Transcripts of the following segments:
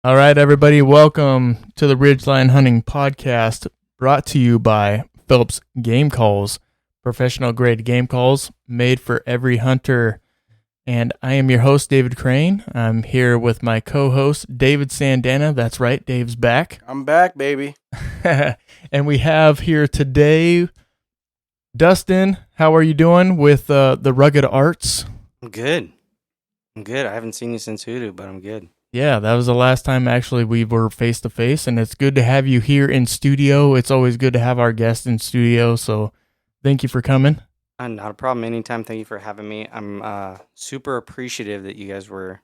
All right, everybody, welcome to the Ridgeline Hunting Podcast, brought to you by Phillips Game Calls, professional grade game calls made for every hunter. And I am your host, David Crane. I'm here with my co-host, David Sandana. That's right, Dave's back. I'm back, baby. And we have here today, Dustin. How are you doing with the Rugged Arts? I'm good. I haven't seen you since Hoodoo, but I'm good. Yeah, that was the last time actually we were face-to-face, and it's good to have you here in studio. It's always good to have our guests in studio, so thank you for coming. Not a problem. Anytime. Thank you for having me. I'm super appreciative that you guys were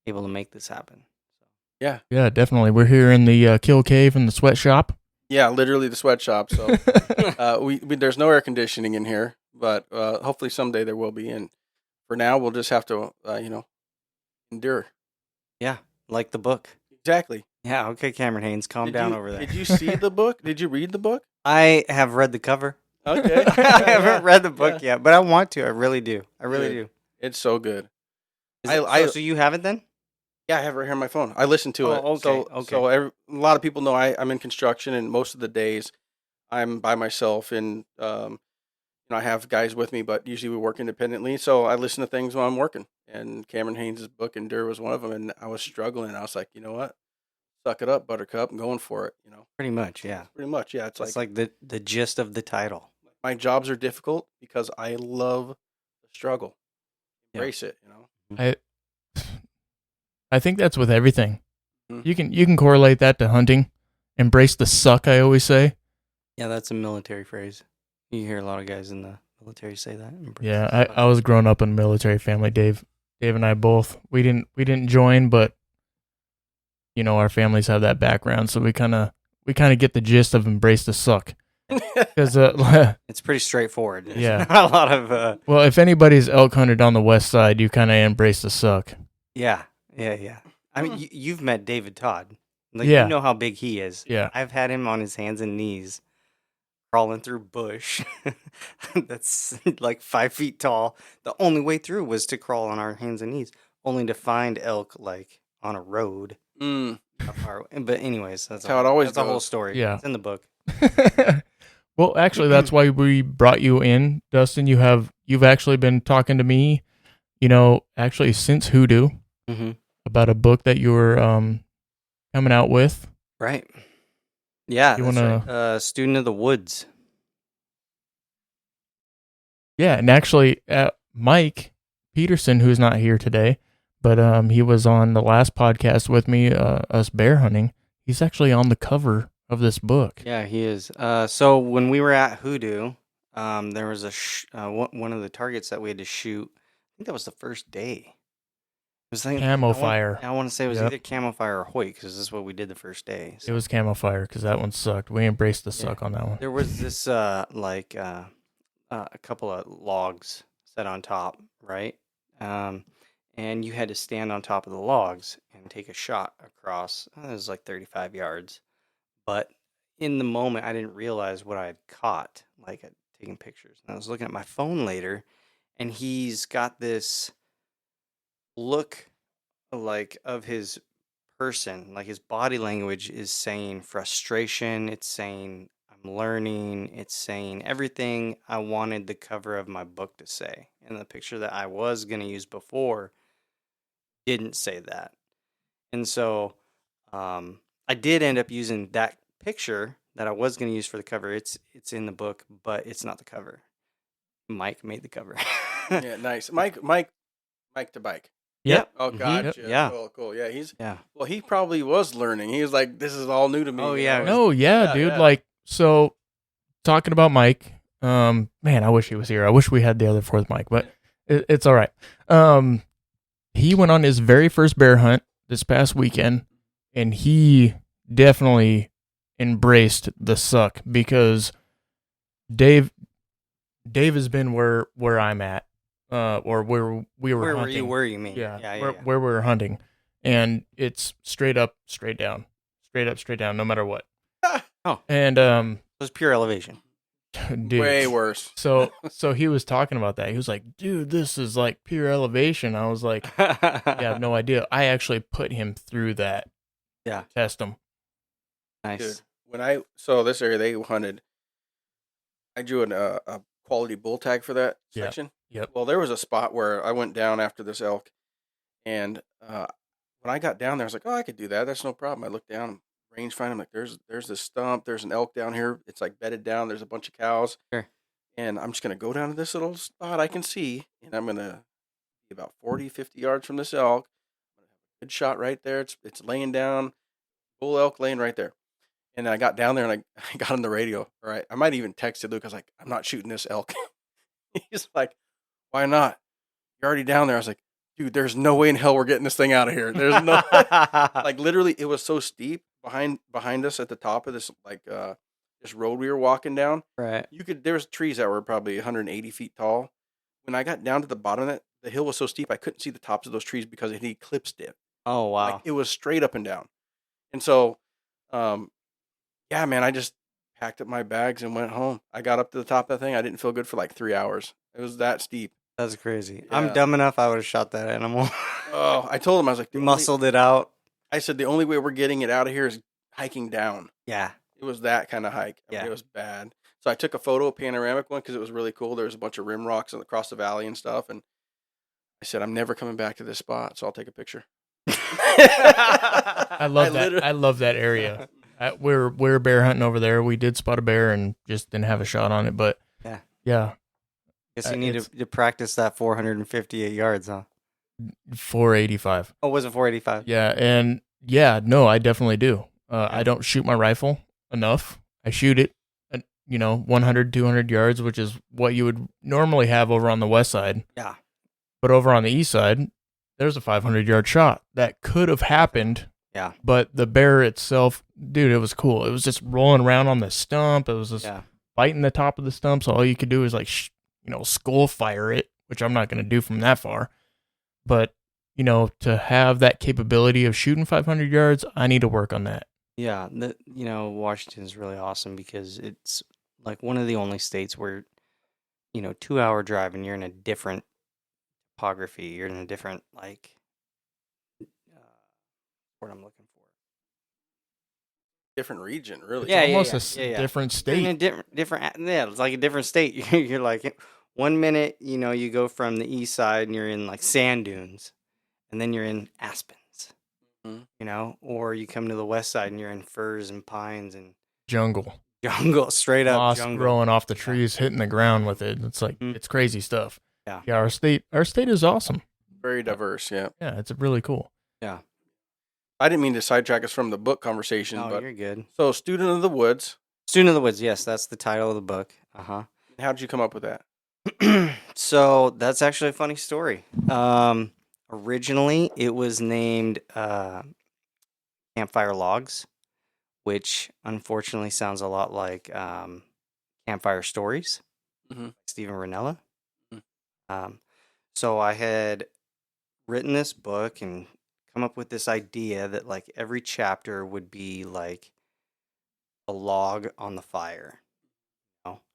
able to make this happen. Yeah, definitely. We're here in the Kill Cave in the sweatshop. Yeah, literally the sweatshop. So we there's no air conditioning in here, but hopefully someday there will be. And for now, we'll just have to, endure. Yeah, like the book. Exactly. Yeah, okay, Cameron Haynes, calm down over there. Did you see the book? Did you read the book? I have read the cover. Okay. I haven't read the book yet, but I want to. I really do. I really do. It's so good. So you haven't then? Yeah, I have it right here on my phone. I listen to it. Okay. So a lot of people know I'm in construction, and most of the days I'm by myself, and I have guys with me, but usually we work independently. So I listen to things while I'm working. And Cameron Haynes' book Endure was one of them, and I was struggling. I was like, you know what? Suck it up, Buttercup. I'm going for it. Pretty much, yeah. Pretty much, yeah. It's like the gist of the title. My jobs are difficult because I love the struggle. Embrace it, I think that's with everything. Mm-hmm. You can correlate that to hunting. Embrace the suck, I always say. Yeah, that's a military phrase. You hear a lot of guys in the military say that. Yeah, I was growing up in a military family. Dave and I both. We didn't join, but our families have that background, so we kind of get the gist of embrace the suck. Because it's pretty straightforward. Yeah, not a lot of. Well, if anybody's elk hunted on the west side, you kind of embrace the suck. Yeah. I mean, you've met David Todd. Yeah. You know how big he is. Yeah. I've had him on his hands and knees, crawling through bush that's like 5 feet tall. The only way through was to crawl on our hands and knees, only to find elk like on a road. But anyways, that's how it always goes. That's a whole story. Yeah. It's in the book. Well, actually, that's why we brought you in, Dustin. You've actually been talking to me, actually since Hoodoo about a book that you were coming out with. Right. Yeah. You want right. Student of the Woods. Yeah, and actually, Mike Peterson, who's not here today, but he was on the last podcast with me, us bear hunting. He's actually on the cover of this book. Yeah, he is. So when we were at Hoodoo, there was one of the targets that we had to shoot. I think that was the first day. It was Camo Fire. I want to say it was either Camo Fire or Hoyt, because this is what we did the first day. So. It was Camo Fire, because that one sucked. We embraced the suck on that one. There was this a couple of logs set on top, right? And you had to stand on top of the logs and take a shot across. It was like 35 yards. But in the moment, I didn't realize what I had caught, like taking pictures. And I was looking at my phone later, and he's got this look like of his person, like his body language is saying frustration. It's saying I'm learning. It's saying everything I wanted the cover of my book to say. And the picture that I was going to use before didn't say that. And so I did end up using that picture that I was going to use for the cover. It's in the book, but it's not the cover. Mike made the cover. Yeah, nice. Mike the bike. Yep. Oh, gotcha. Yeah. Cool. Yeah, Well, he probably was learning. He was like, this is all new to me. Oh, yeah. No, yeah, dude. Yeah. Like, so talking about Mike, man, I wish he was here. I wish we had the other fourth Mike, but it's all right. He went on his very first bear hunt this past weekend, and he definitely embraced the suck, because Dave has been where I'm at, or where we were hunting. Where you mean? Yeah, where we were hunting, and it's straight up, straight down, no matter what. Oh, and it was pure elevation. Dude. Way worse. So he was talking about that. He was like, dude, this is like pure elevation. I was like, yeah, I have no idea. I actually put him through that Yeah. Test them. Nice. Dude, this area they hunted, I drew a quality bull tag for that Yep. section. Yep. Well, there was a spot where I went down after this elk, and when I got down there, I was like, "Oh, I could do that. That's no problem." I looked down, range find. I'm like, "There's this stump. There's an elk down here. It's like bedded down. There's a bunch of cows, Sure. and I'm just gonna go down to this little spot I can see, and I'm gonna be about 40, 50 yards from this elk. Good shot right there. It's laying down, bull elk laying right there." And I got down there and I got on the radio. Right, I might even texted Luke. I was like, "I'm not shooting this elk." He's like, "Why not? You're already down there." I was like, "Dude, there's no way in hell we're getting this thing out of here. There's no like literally it was so steep behind us at the top of this this road we were walking down. Right. There was trees that were probably 180 feet tall. When I got down to the bottom of it, the hill was so steep I couldn't see the tops of those trees because it eclipsed it. Oh, wow. Like it was straight up and down. And so yeah, man, I just packed up my bags and went home. I got up to the top of that thing. I didn't feel good for like 3 hours. It was that steep. That's crazy. Yeah. I'm dumb enough I would have shot that animal. Oh, I told him, I was like, Muscled it out. I said, the only way we're getting it out of here is hiking down. Yeah. It was that kind of hike. I mean, Yeah. it was bad. So I took a photo, a panoramic one, because it was really cool. There was a bunch of rim rocks across the valley and stuff. And I said, I'm never coming back to this spot, so I'll take a picture. I love that. I love that area. We're bear hunting over there. We did spot a bear and just didn't have a shot on it, but yeah. Guess you need to practice that 458 yards, huh? 485. Oh, was it 485? Yeah, and no, I definitely do. I don't shoot my rifle enough. I shoot it, 100, 200 yards, which is what you would normally have over on the west side. Yeah. But over on the east side, there's a 500-yard shot that could have happened. Yeah. But the bear itself, dude, it was cool. It was just rolling around on the stump. It was just biting the top of the stump. So all you could do is skull fire it, which I'm not going to do from that far. But, to have that capability of shooting 500 yards, I need to work on that. Yeah. Washington is really awesome because it's like one of the only states where, 2-hour drive and you're in a different topography. You're in a different, what I'm looking for. Different region, really. Yeah, It's almost a different state. You're in a different, it's like a different state. You're like, 1 minute, you go from the east side and you're in like sand dunes, and then you're in aspens, or you come to the west side and you're in firs and pines and jungle, straight up moss jungle growing off the trees, hitting the ground with it. It's like it's crazy stuff. Yeah. Our state is awesome. Very diverse. Yeah. Yeah, it's really cool. Yeah. I didn't mean to sidetrack us from the book conversation, No, but you're good. So, Student of the Woods. Student of the Woods, yes, that's the title of the book. How did you come up with that? So that's actually a funny story. Originally, it was named Campfire Logs, which unfortunately sounds a lot like Campfire Stories, Stephen Ranella. So I had written this book and come up with this idea that like every chapter would be like a log on the fire.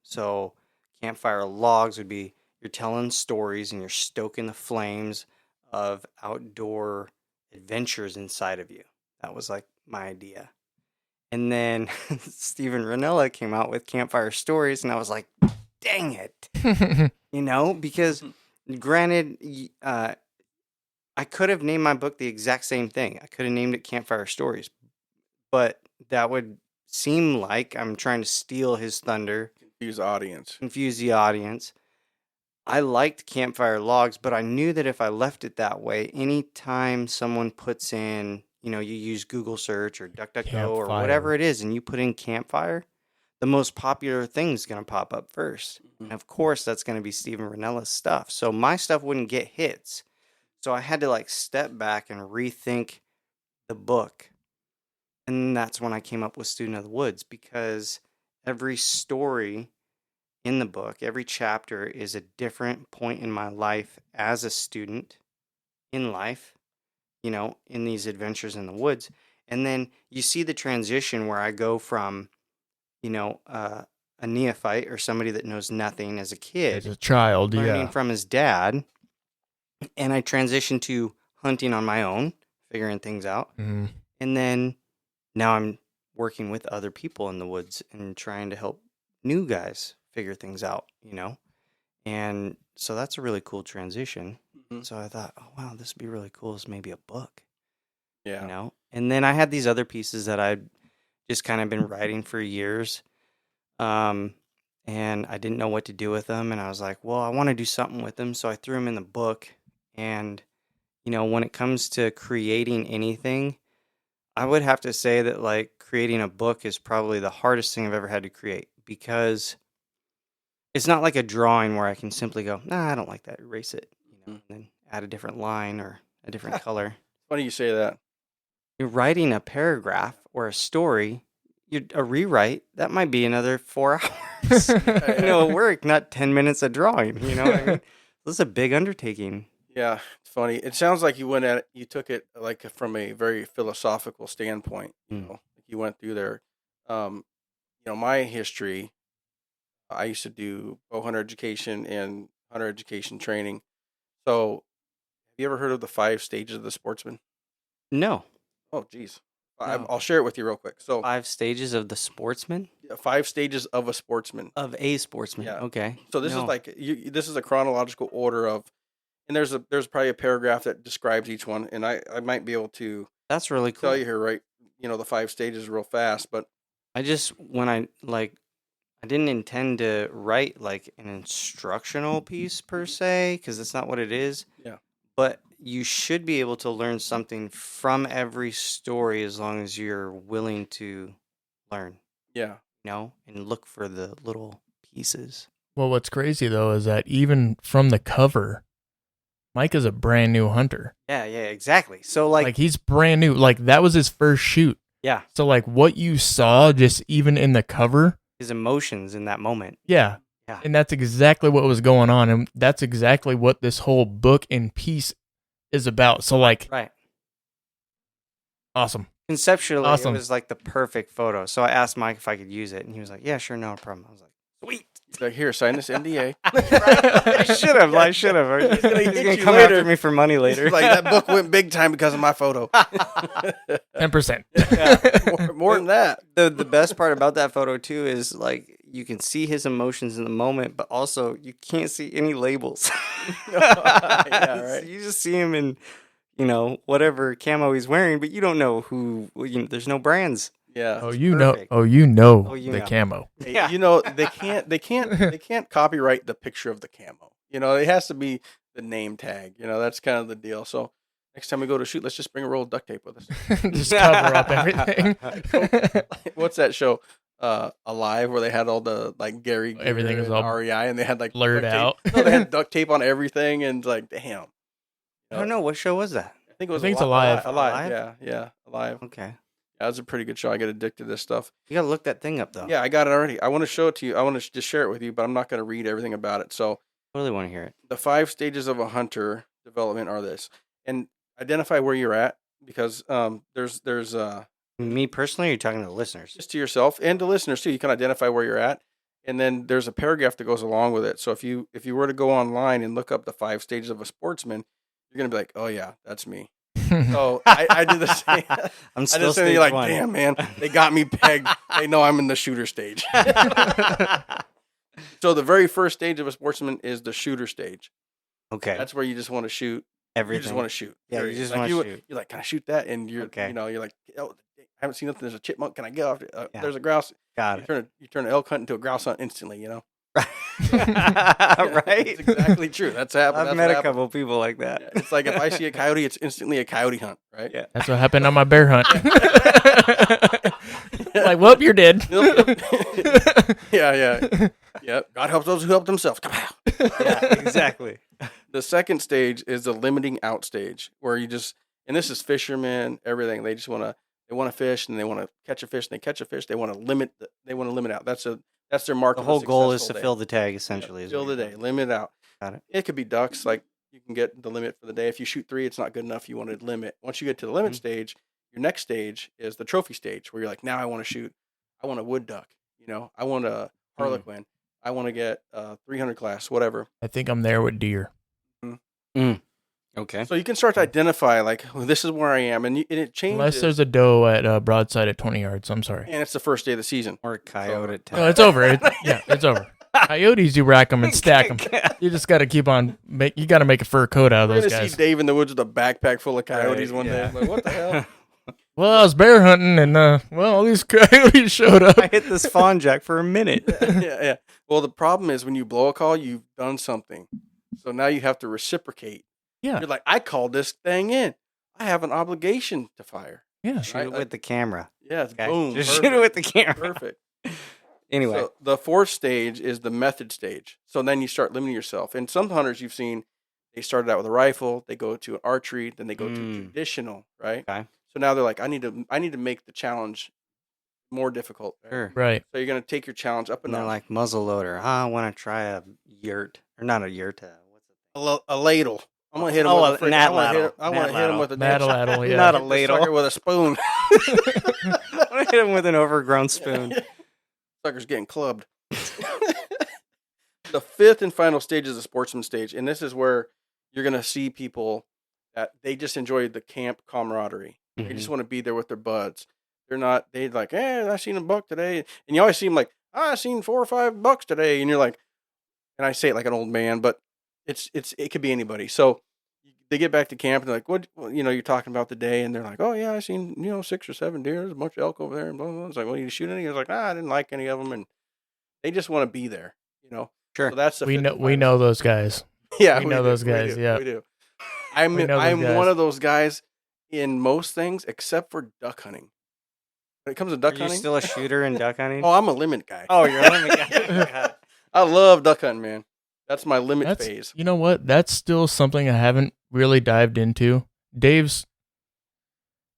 So Campfire Logs would be you're telling stories and you're stoking the flames of outdoor adventures inside of you. That was like my idea. And then Stephen Ranella came out with Campfire Stories, and I was like, dang it. Because granted, I could have named my book the exact same thing. I could have named it Campfire Stories, but that would seem like I'm trying to steal his thunder. Confuse the audience. I liked Campfire Logs, but I knew that if I left it that way, anytime someone puts in, you use Google search or DuckDuckGo or whatever it is, and you put in campfire, the most popular thing is going to pop up first. And of course, that's going to be Stephen Ranella's stuff. So my stuff wouldn't get hits. So I had to step back and rethink the book. And that's when I came up with Student of the Woods, because every story in the book, every chapter is a different point in my life as a student in life, in these adventures in the woods. And then you see the transition where I go from, a neophyte or somebody that knows nothing as a kid. As a child, learning from his dad. And I transition to hunting on my own, figuring things out. Mm-hmm. And then now I'm working with other people in the woods and trying to help new guys figure things out, And so that's a really cool transition. Mhm. So I thought, oh, wow, this would be really cool as maybe a book, Yeah. And then I had these other pieces that I'd just kind of been writing for years. And I didn't know what to do with them. And I was like, well, I want to do something with them. So I threw them in the book. And, when it comes to creating anything, I would have to say that like creating a book is probably the hardest thing I've ever had to create, because it's not like a drawing where I can simply go, nah, I don't like that, erase it, and then add a different line or a different color. Funny you say that. You're writing a paragraph or a story, a rewrite, that might be another 4 hours, of work, not 10 minutes of drawing, what I mean? This is a big undertaking. Yeah, it's funny. It sounds like you took it like from a very philosophical standpoint. You went through there. My history, I used to do bow hunter education and hunter education training. So, have you ever heard of the 5 stages of the sportsman? No. Oh, geez. No. I'll share it with you real quick. So, 5 stages of the sportsman? 5 stages of a sportsman. Of a sportsman. Yeah. Okay. So this is like this is a chronological order of, and there's probably a paragraph that describes each one, and I might be able to That's really cool. tell you here, right? The 5 stages real fast, but I didn't intend to write like an instructional piece per se, because that's not what it is. Yeah. But you should be able to learn something from every story as long as you're willing to learn. Yeah. And look for the little pieces. Well, what's crazy though is that even from the cover, Mike is a brand new hunter. Yeah, exactly. So like he's brand new. Like that was his first shoot. Yeah. So like what you saw just even in the cover, his emotions in that moment. Yeah. Yeah. And that's exactly what was going on, and that's exactly what this whole book and piece is about. So like Right. Awesome. Conceptually, Awesome. It was like the perfect photo. So I asked Mike if I could use it, and he was like, "Yeah, sure, no problem." I was like, "Sweet." He's like, here, sign this NDA. I should have. He's gonna come after me for money later. He's like, that book went big time because of my photo. 10%. Yeah, more than that. The best part about that photo too is like you can see his emotions in the moment, but also you can't see any labels. Yeah, right. So you just see him in, whatever camo he's wearing, but you don't know who. There's no brands. Yeah. Oh, you know the camo. Yeah. They can't copyright the picture of the camo. It has to be the name tag. That's kind of the deal. So next time we go to shoot, let's just bring a roll of duct tape with us. Just cover up everything. What's that show? Alive, where they had all the like Gary Gear Everything is and all REI, and they had like blurred duct tape. out. No, they had duct tape on everything, and like, damn. I don't know, what show was that. I think it's Alive. Alive. Yeah, Alive. Okay. Yeah, that was a pretty good show. I get addicted to this stuff. You gotta look that thing up though. Yeah, I got it already. I want to show it to you. I want to just share it with you, but I'm not going to read everything about it. So, I really want to hear it. the 5 stages of a hunter development are this, and identify where you're at, because there's Me personally, or you're talking to the listeners? just to yourself and to listeners too. You can identify where you're at, and then there's a paragraph that goes along with it. So if you were to go online and look up the 5 stages of a sportsman, you're gonna be like, oh yeah, that's me. So I do the same. I'm I still just stage like, one. damn man, they got me pegged. They know I'm in the shooter stage. So the very first stage of a sportsman is the shooter stage. Okay. That's where you just want to shoot. Everything. You just want to shoot. Yeah, you period. just Like, wanna shoot. You're like, can I shoot that? And you're, Okay. you're like, oh, I haven't seen nothing. There's a chipmunk. Can I get off? Yeah. There's a grouse. Got it. You turn an elk hunt into a grouse hunt instantly. Right? It's exactly true. That's happened. I've met a couple people like that. Yeah, it's like if I see a coyote, it's instantly a coyote hunt, right? Yeah. That's what happened on my bear hunt. Like, well, you're dead. Yeah. God helps those who help themselves. Yeah, exactly. The second stage is the limiting out stage, where you just, and this is fishermen, everything. They just want to fish, and they want to catch a fish, and they catch a fish. They want to limit out. That's their mark. The of a whole goal is to successful day. fill the tag, essentially. is Fill what the you're day, saying. limit out. Got it. It could be ducks. Like, you can get the limit for the day. If you shoot 3, it's not good enough. You want to limit. Once you get to the limit stage, your next stage is the trophy stage, where you're like, now I want to shoot. I want a wood duck. I want a harlequin. I want to get 300 class, whatever. I think I'm there with deer. Okay. So you can start to identify like this is where I am, and it changes. Unless there's a doe at broadside at 20 yards. I'm sorry. and it's the first day of the season. Or a coyote at 10. No, it's over. It's over. Coyotes, you rack them and stack them. You just got to keep on. You got to make a fur coat out of We're those gonna guys. see Dave in the woods with a backpack full of coyotes Right, one yeah. day. Like, what the hell? Well, I was bear hunting, and all these coyotes showed up. I hit this fawn jack for a minute. Yeah. Well, the problem is when you blow a call, you've done something. So now you have to reciprocate. Yeah, You're like, I called this thing in. I have an obligation to fire. yeah. Shoot it with the camera. Yeah, it's Okay? boom. Just perfect, shoot it with the camera. perfect. Anyway. So the fourth stage is the method stage. So then you start limiting yourself. And some hunters you've seen, they started out with a rifle, they go to archery, then they go to traditional, right? Okay. So now they're like, I need to make the challenge more difficult. Right? Sure. Right. So you're gonna take your challenge up And and they're up. like muzzle loader. I want to try a yurt. Or not a yurt. What's it? A ladle. I'm gonna hit him Oh, with a a gnat I want to ladle. hit him with a Mataladdle, yeah. Not a hit the ladle. sucker with a spoon. I want to hit him with an overgrown spoon. Sucker's getting clubbed. The fifth and final stage is the sportsman stage, and this is where you're gonna see people that they just enjoy the camp camaraderie. They just want to be there with their buds. They're like, I seen a buck today. And you always see them like, I seen 4 or 5 bucks today. And you're like, and I say it like an old man, but it could be anybody. So they get back to camp and they're like, what, you're talking about the day. And they're like, oh yeah, I seen, 6 or 7 deer. There's a bunch of elk over there. And blah, blah, blah. It's like, well, you shoot any? He was like, I didn't like any of them. And they just want to be there, Sure. So that's the We fifth know and we final know those guys. Yeah, We know those guys, We yeah. do. We know those I'm guys. one of those guys in most things except for duck hunting. When it comes to Are duck you hunting, still a shooter in duck hunting? oh, I'm a limit guy. Oh, you're a limit guy. I love duck hunting, man. That's my limit phase. You know what? That's still something I haven't really dived into.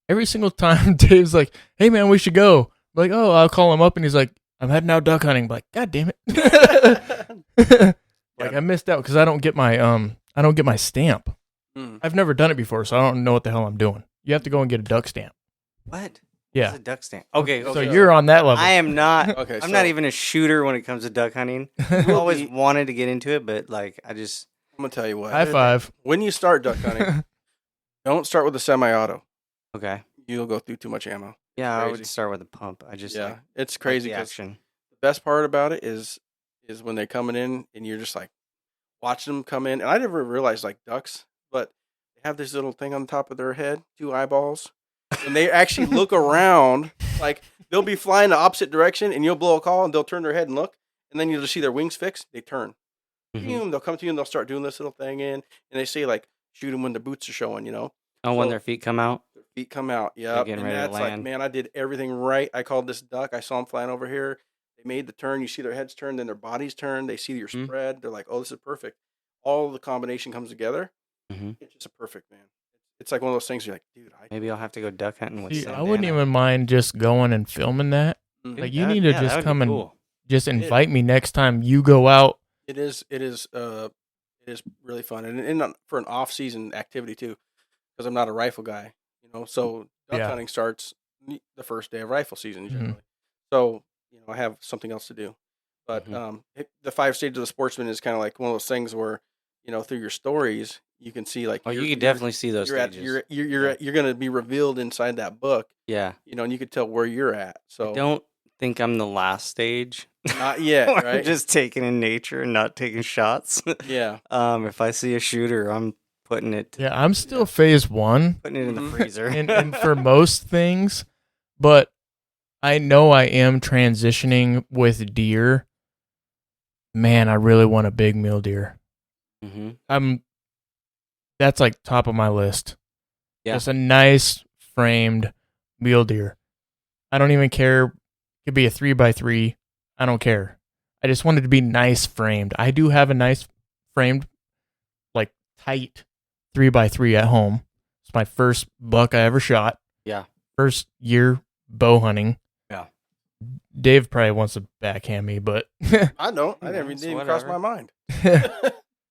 Every single time Dave's like, hey man, we should go. I'm like, oh, I'll call him up and he's like, I'm heading out duck hunting. I'm like, God damn it. Like I missed out because I don't get my stamp. I've never done it before, so I don't know what the hell I'm doing. You have to go and get a duck stamp. What? Yeah. What's a duck stamp? Okay. So you're on that level. I am not. Okay, I'm not even a shooter when it comes to duck hunting. I've always wanted to get into it, but I'm gonna tell you what. High five. When you start duck hunting, don't start with a semi-auto. okay. You'll go through too much ammo. Yeah, I would crazy. start with a pump. I just like It's crazy the 'cause action. the best part about it is when they're coming in and you're just like watching them come in. And I never realized like ducks, but they have this little thing on top of their head, 2 eyeballs, and they actually look around. Like they'll be flying the opposite direction, and you'll blow a call, and they'll turn their head and look, and then you'll just see their wings fixed. They turn. Mhm. They'll come to you and they'll start doing this little thing in, and they say like shoot them when the boots are showing. Oh, when So- their feet come out. Their feet come out. Yeah, getting and ready to that's like, land. man, I did everything right. I called this duck. I saw them flying over here. They made the turn. You see their heads turn, then their bodies turn. They see your Mhm. spread. They're like, oh, this is perfect. All the combination comes together. Mhm. It's just a perfect, man. It's like one of those things you're like, dude, Maybe I'll have to go duck hunting with. See, Sam I wouldn't Dana. even mind just going and filming that. Mhm. Like you need to that just would be come and cool. just invite me next time you go out. It is really fun, and for an off-season activity too, because I'm not a rifle guy, So duck Yeah. hunting starts the first day of rifle season Mhm. generally. So I have something else to do. But Mhm. the 5 stages of the sportsman is kind of like one of those things where through your stories you can see like Oh, you you're- could definitely see those you're at stages. you're going to be revealed inside that book, Yeah. and you could tell where you're at. I So don't think I'm the last stage. not yet, Or right? just taking in nature and not taking shots. Yeah. If I see a shooter, I'm putting it Yeah, I'm still phase 1 in the Mhm. freezer. and for most things, but I know I am transitioning with deer. Man, I really want a big mule deer. Mm-hmm. That's like top of my list. Yeah. Just a nice framed mule deer. I don't even care. It could be a 3x3. I don't care. I just want it to be nice framed. I do have a nice framed, like tight 3x3 at home. It's my first buck I ever shot. Yeah. First year bow hunting. Yeah. Dave probably wants to backhand me, but I don't. I Yeah, never so didn't cross whatever. my mind.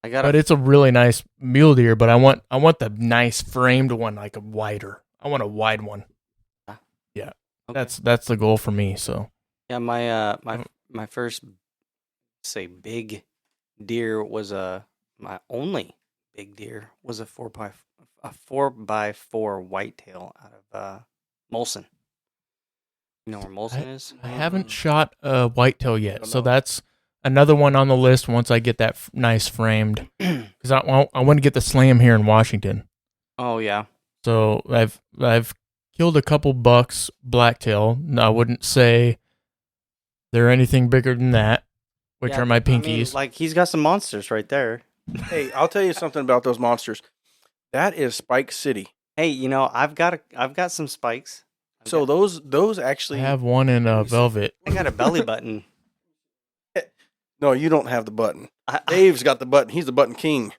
I got but it's a really nice mule deer. But I want the nice framed one, like a wider. I want a wide one. Yeah, that's the goal for me. So Yeah, my first big deer was my only big deer was a 4x4 whitetail out of Molson. You know where Molson is? I haven't shot a whitetail yet, Don't so know. that's another one on the list once I get that nice framed. Because I want to get the slam here in Washington. Oh yeah. So I've killed a couple bucks blacktail. No, I wouldn't say they're anything bigger than that, which Yeah, are my I mean, pinkies. like he's got some monsters right there. Hey, I'll tell you something about those monsters. That is Spike City. Hey, you know, I've got some spikes. So those actually. I have one in velvet. I got a belly button. No, you don't have the button. I- Dave's got the button. He's the button king.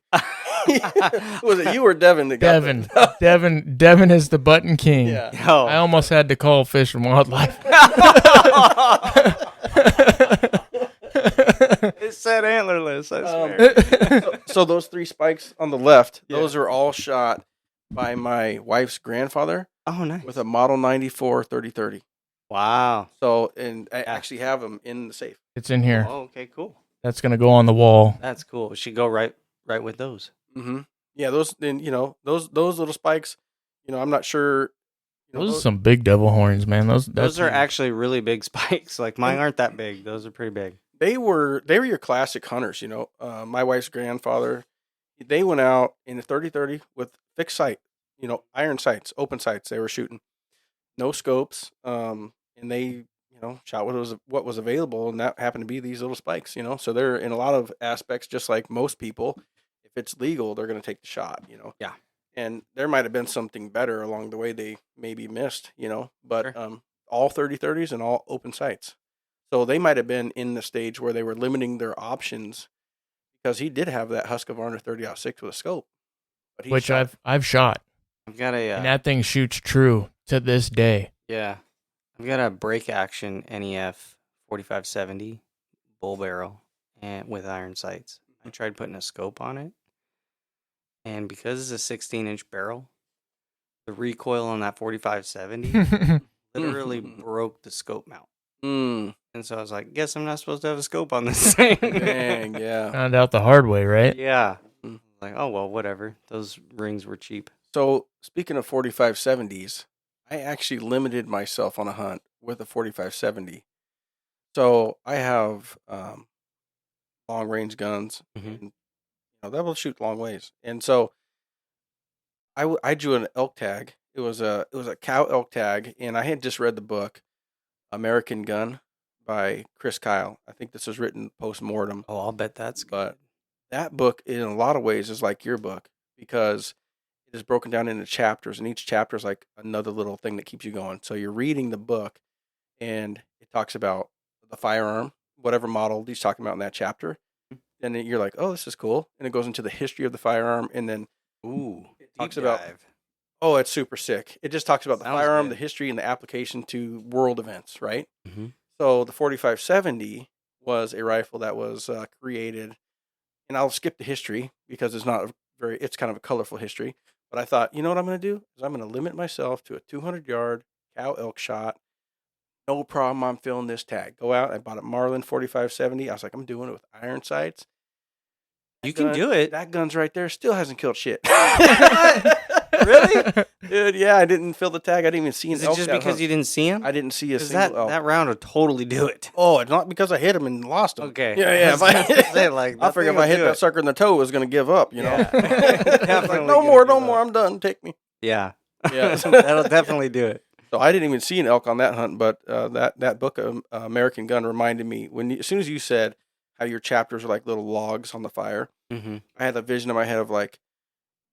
Was it you or Devin that got Devin is the button king. Yeah. Yo. I almost had to call Fish and Wildlife. It said antlerless, I swear. So those 3 spikes on the left, Yeah. those are all shot by my wife's grandfather Oh, nice. with a Model 94 30-30. Wow. So, and I actually have them in the safe. It's in here. Oh, okay, cool. That's gonna go on the wall. That's cool. It should go right with those. Mm-hmm. Yeah, those. Then those little spikes. I'm not sure. Those are some big devil horns, man. Those are actually really big spikes. Like mine aren't that big. Those are pretty big. They were your classic hunters. My wife's grandfather. They went out in a 30-30 with fixed sight. Iron sights, open sights. They were shooting, no scopes. And they shot what was available, and that happened to be these little spikes. So they're in a lot of aspects just like most people. If it's legal, they're going to take the shot. Yeah. And there might have been something better along the way they maybe missed, but Sure. All 30-30s and all open sights. So they might have been in the stage where they were limiting their options because he did have that Husqvarna 30-06 with a scope. But he which shot- I've shot, I've got a and that thing shoots true to this day. yeah. I've got a break action NEF 4570 bull barrel and with iron sights. I tried putting a scope on it, and because it's a 16-inch barrel, the recoil on that 4570 literally broke the scope mount. Mm, And so I was like, guess I'm not supposed to have a scope on this thing. dang, yeah. Found out the hard way, right? Yeah. Mm. Like, oh, well, whatever. Those rings were cheap. So speaking of 4570s, I actually limited myself on a hunt with a 4570. So I have long range guns, Mhm. and that will shoot long ways. And so I drew an elk tag. It was a cow elk tag, and I had just read the book American Gun by Chris Kyle. I think this was written post mortem. Oh, I'll bet that's good. But that book, in a lot of ways, is like your book because it is broken down into chapters, and each chapter is like another little thing that keeps you going. So you're reading the book, and it talks about the firearm, whatever model he's talking about in that chapter. And then you're like, oh, this is cool. And it goes into the history of the firearm, and then Ooh. it talks deep about, dive. oh, it's super sick. It just talks about the Sounds firearm, good. the history, and the application to world events, right? Mhm. So the 4570 was a rifle that was created, and I'll skip the history because it's not it's kind of a colorful history. But I thought, you know what I'm going to do? Is I'm going to limit myself to a 200-yard cow elk shot. No problem. I'm filling this tag. Go out. I bought a Marlin 4570. I was like, I'm doing it with iron sights. You can do it. That gun's right there. Still hasn't killed shit. Really? Dude, yeah, I didn't fill the tag. I didn't even see an Is it elk just that because hunt. you didn't see him? I didn't see a Because single elk. that round would totally do it. Oh, it's not because I hit him and lost him. Okay. Yeah. If I was gonna say, like, I that figured thing if I will hit do that it. sucker in the toe, it was going to give up, you know? Yeah. Like, Definitely no gonna more, give up. I'm done. Take me. Yeah. Yeah. That'll definitely do it. So I didn't even see an elk on that hunt, but that book, American Gun, reminded me as soon as you said how your chapters are like little logs on the fire, Mm-hmm. I had a vision in my head of like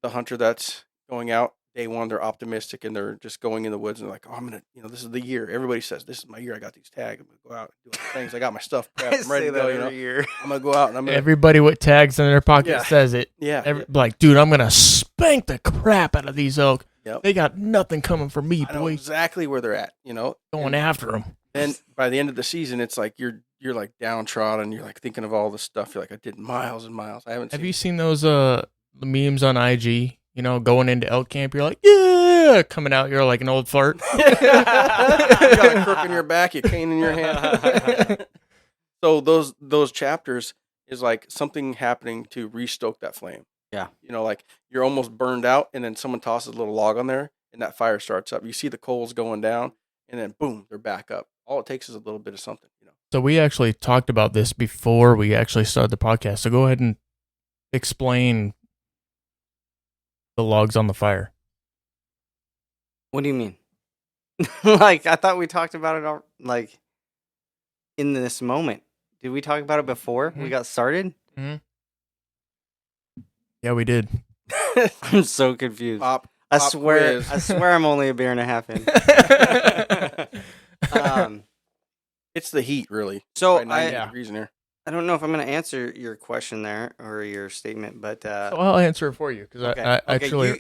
the hunter that's going out day one. They're optimistic and they're just going in the woods and they're like, oh, I'm gonna, this is the year. Everybody says this is my year. I got these tags. I'm gonna go out and do all the things. I got my stuff prepped. I'm ready to go. year. I'm gonna go out and I'm gonna, Everybody with tags in their pocket Yeah. says it. yeah. Like, dude, I'm gonna spank the crap out of these elk. Yep. They got nothing coming for me, I know boy. exactly where they're at. Going after them. Then by the end of the season, it's like you're like downtrodden. You're like thinking of all the stuff. You're like, I did miles and miles. I haven't. Have seen you seen those memes on IG? Going into elk camp, you're like, yeah, coming out, you're like an old fart. You got a crook in your back, you cane in your hand. So those chapters is like something happening to restoke that flame. Yeah. You know, like you're almost burned out, and then someone tosses a little log on there, and that fire starts up. You see the coals going down, and then boom, they're back up. All it takes is a little bit of something, you know. So we actually talked about this before we actually started the podcast. So go ahead and explain the logs on the fire. What do you mean? Like, I thought we talked about it all, like, in this moment. Did we talk about it before we got started? Mm-hmm. Yeah, we did. I'm so confused. I swear I'm only a beer and a half in. It's the heat, really. So Right, 90 degrees in here. I don't know if I'm going to answer your question there or your statement, but So I'll answer it for you because okay.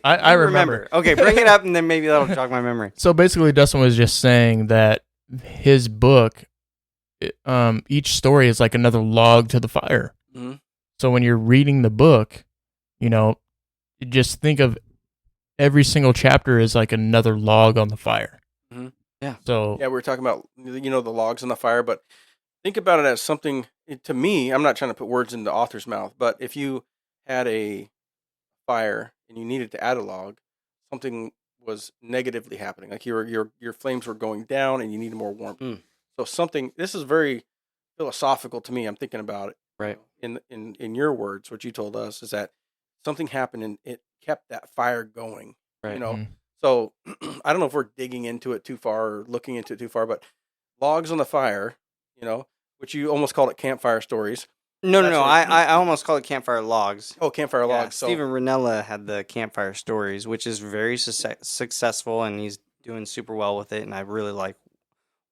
I remember. Okay, bring it up and then maybe that'll jog my memory. So basically, Dustin was just saying that his book, each story is like another log to the fire. Mm-hmm. So when you're reading the book, you know, just think of every single chapter is like another log on the fire. Mm-hmm. Yeah. So yeah, we were talking about, you know, the logs on the fire, but think about it as something. To me, I'm not trying to put words in the author's mouth, but if you had a fire and you needed to add a log, something was negatively happening, like your flames were going down and you needed more warmth. So something. This is very philosophical to me. I'm thinking about it. Right. In your words, what you told us is that something happened and it kept that fire going. Right. You know. So I don't know if we're digging into it too far or looking into it too far, but logs on the fire, you know, which you almost called it campfire stories. No. I almost call it campfire logs. Oh, campfire logs. So Stephen Ranella had the campfire stories, which is very successful, and he's doing super well with it, and I really like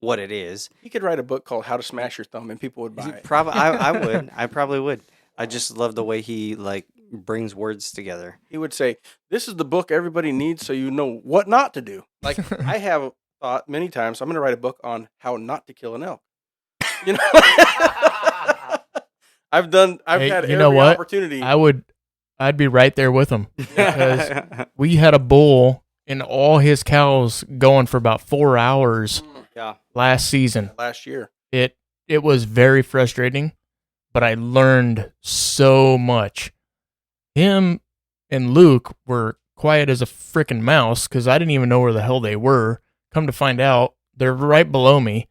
what it is. he could write a book called How to Smash Your Thumb, and people would buy it. I would. I probably would. I just love the way he like brings words together. He would say, "This is the book everybody needs, so you know what not to do." Like I have thought many times, I'm going to write a book on how not to kill an elk. You know, I've had you know every what? opportunity. I'd be right there with him because we had a bull and all his cows going for about 4 hours. Yeah. Last season. Last year. It was very frustrating, but I learned so much. Him and Luke were quiet as a freaking mouse because I didn't even know where the hell they were. Come to find out, they're right below me.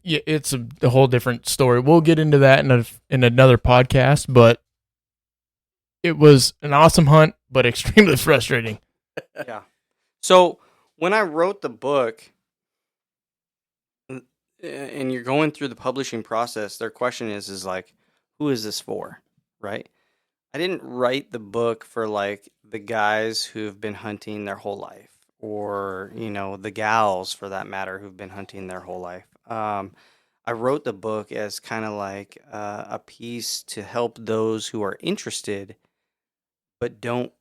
Yeah, it's a whole different story. We'll get into that in another podcast, but it was an awesome hunt, but extremely frustrating. Yeah. So when I wrote the book, and you're going through the publishing process, their question is like, who is this for, right? I didn't write the book for like the guys who've been hunting their whole life, or you know, the gals for that matter who've been hunting their whole life. I wrote the book as kind of like a piece to help those who are interested, but don't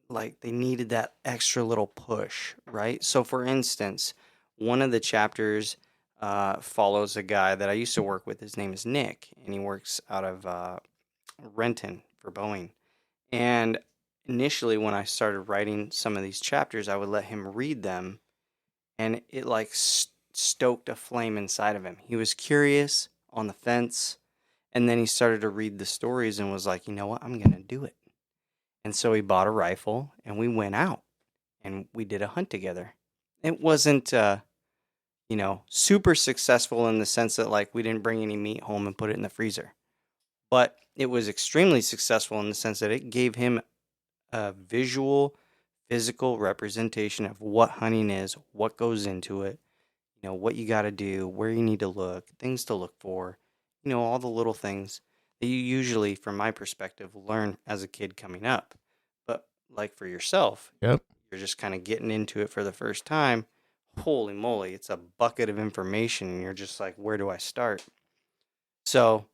like they needed that extra little push, right? So, for instance, one of the chapters follows a guy that I used to work with. His name is Nick, and he works out of Renton for Boeing. And initially, when I started writing some of these chapters, I would let him read them, and it like stoked a flame inside of him. He was curious, on the fence, and then he started to read the stories and was like, you know what, I'm going to do it. And so he bought a rifle, and we went out, and we did a hunt together. It wasn't, super successful in the sense that, like, we didn't bring any meat home and put it in the freezer. But it was extremely successful in the sense that it gave him a visual, physical representation of what hunting is, what goes into it, you know, what you got to do, where you need to look, things to look for, you know, all the little things that you usually, from my perspective, learn as a kid coming up. But like for yourself, Yep. You're just kind of getting into it for the first time. Holy moly, it's a bucket of information, and you're just like, where do I start? So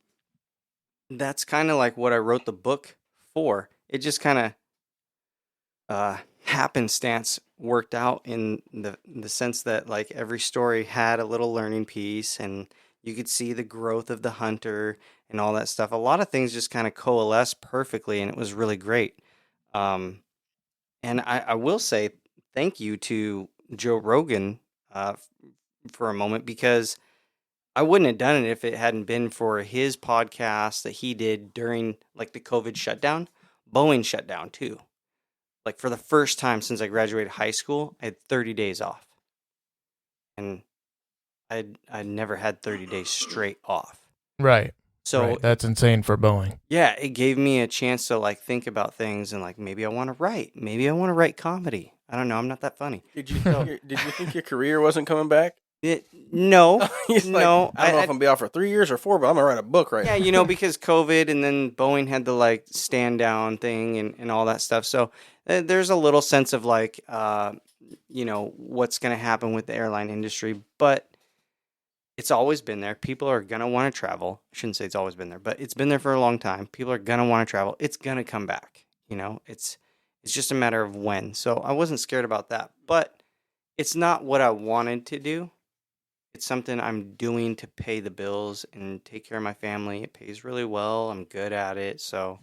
that's kind of like what I wrote the book for. It just kind of happenstance worked out in the sense that like every story had a little learning piece, and you could see the growth of the hunter and all that stuff. A lot of things just kind of coalesced perfectly, and it was really great. And I will say thank you to Joe Rogan for a moment, because I wouldn't have done it if it hadn't been for his podcast that he did during like the COVID shutdown. Boeing shut down too. Like for the first time since I graduated high school, I had 30 days off. And I'd never had 30 days straight off. Right. So right. That's insane for Boeing. Yeah, it gave me a chance to like think about things and like maybe I want to write. Maybe I want to write comedy. I don't know. I'm not that funny. Did you think your career wasn't coming back? No. He's like, no. I don't know if I'm gonna be out for 3 years or 4, but I'm gonna write a book right now. Yeah, because COVID and then Boeing had the like stand down thing and all that stuff. So there's a little sense of like, what's going to happen with the airline industry. But it's always been there. People are going to want to travel. I shouldn't say it's always been there, but it's been there for a long time. People are going to want to travel. It's going to come back. It's just a matter of when. So I wasn't scared about that. But it's not what I wanted to do. It's something I'm doing to pay the bills and take care of my family. It pays really well. I'm good at it. So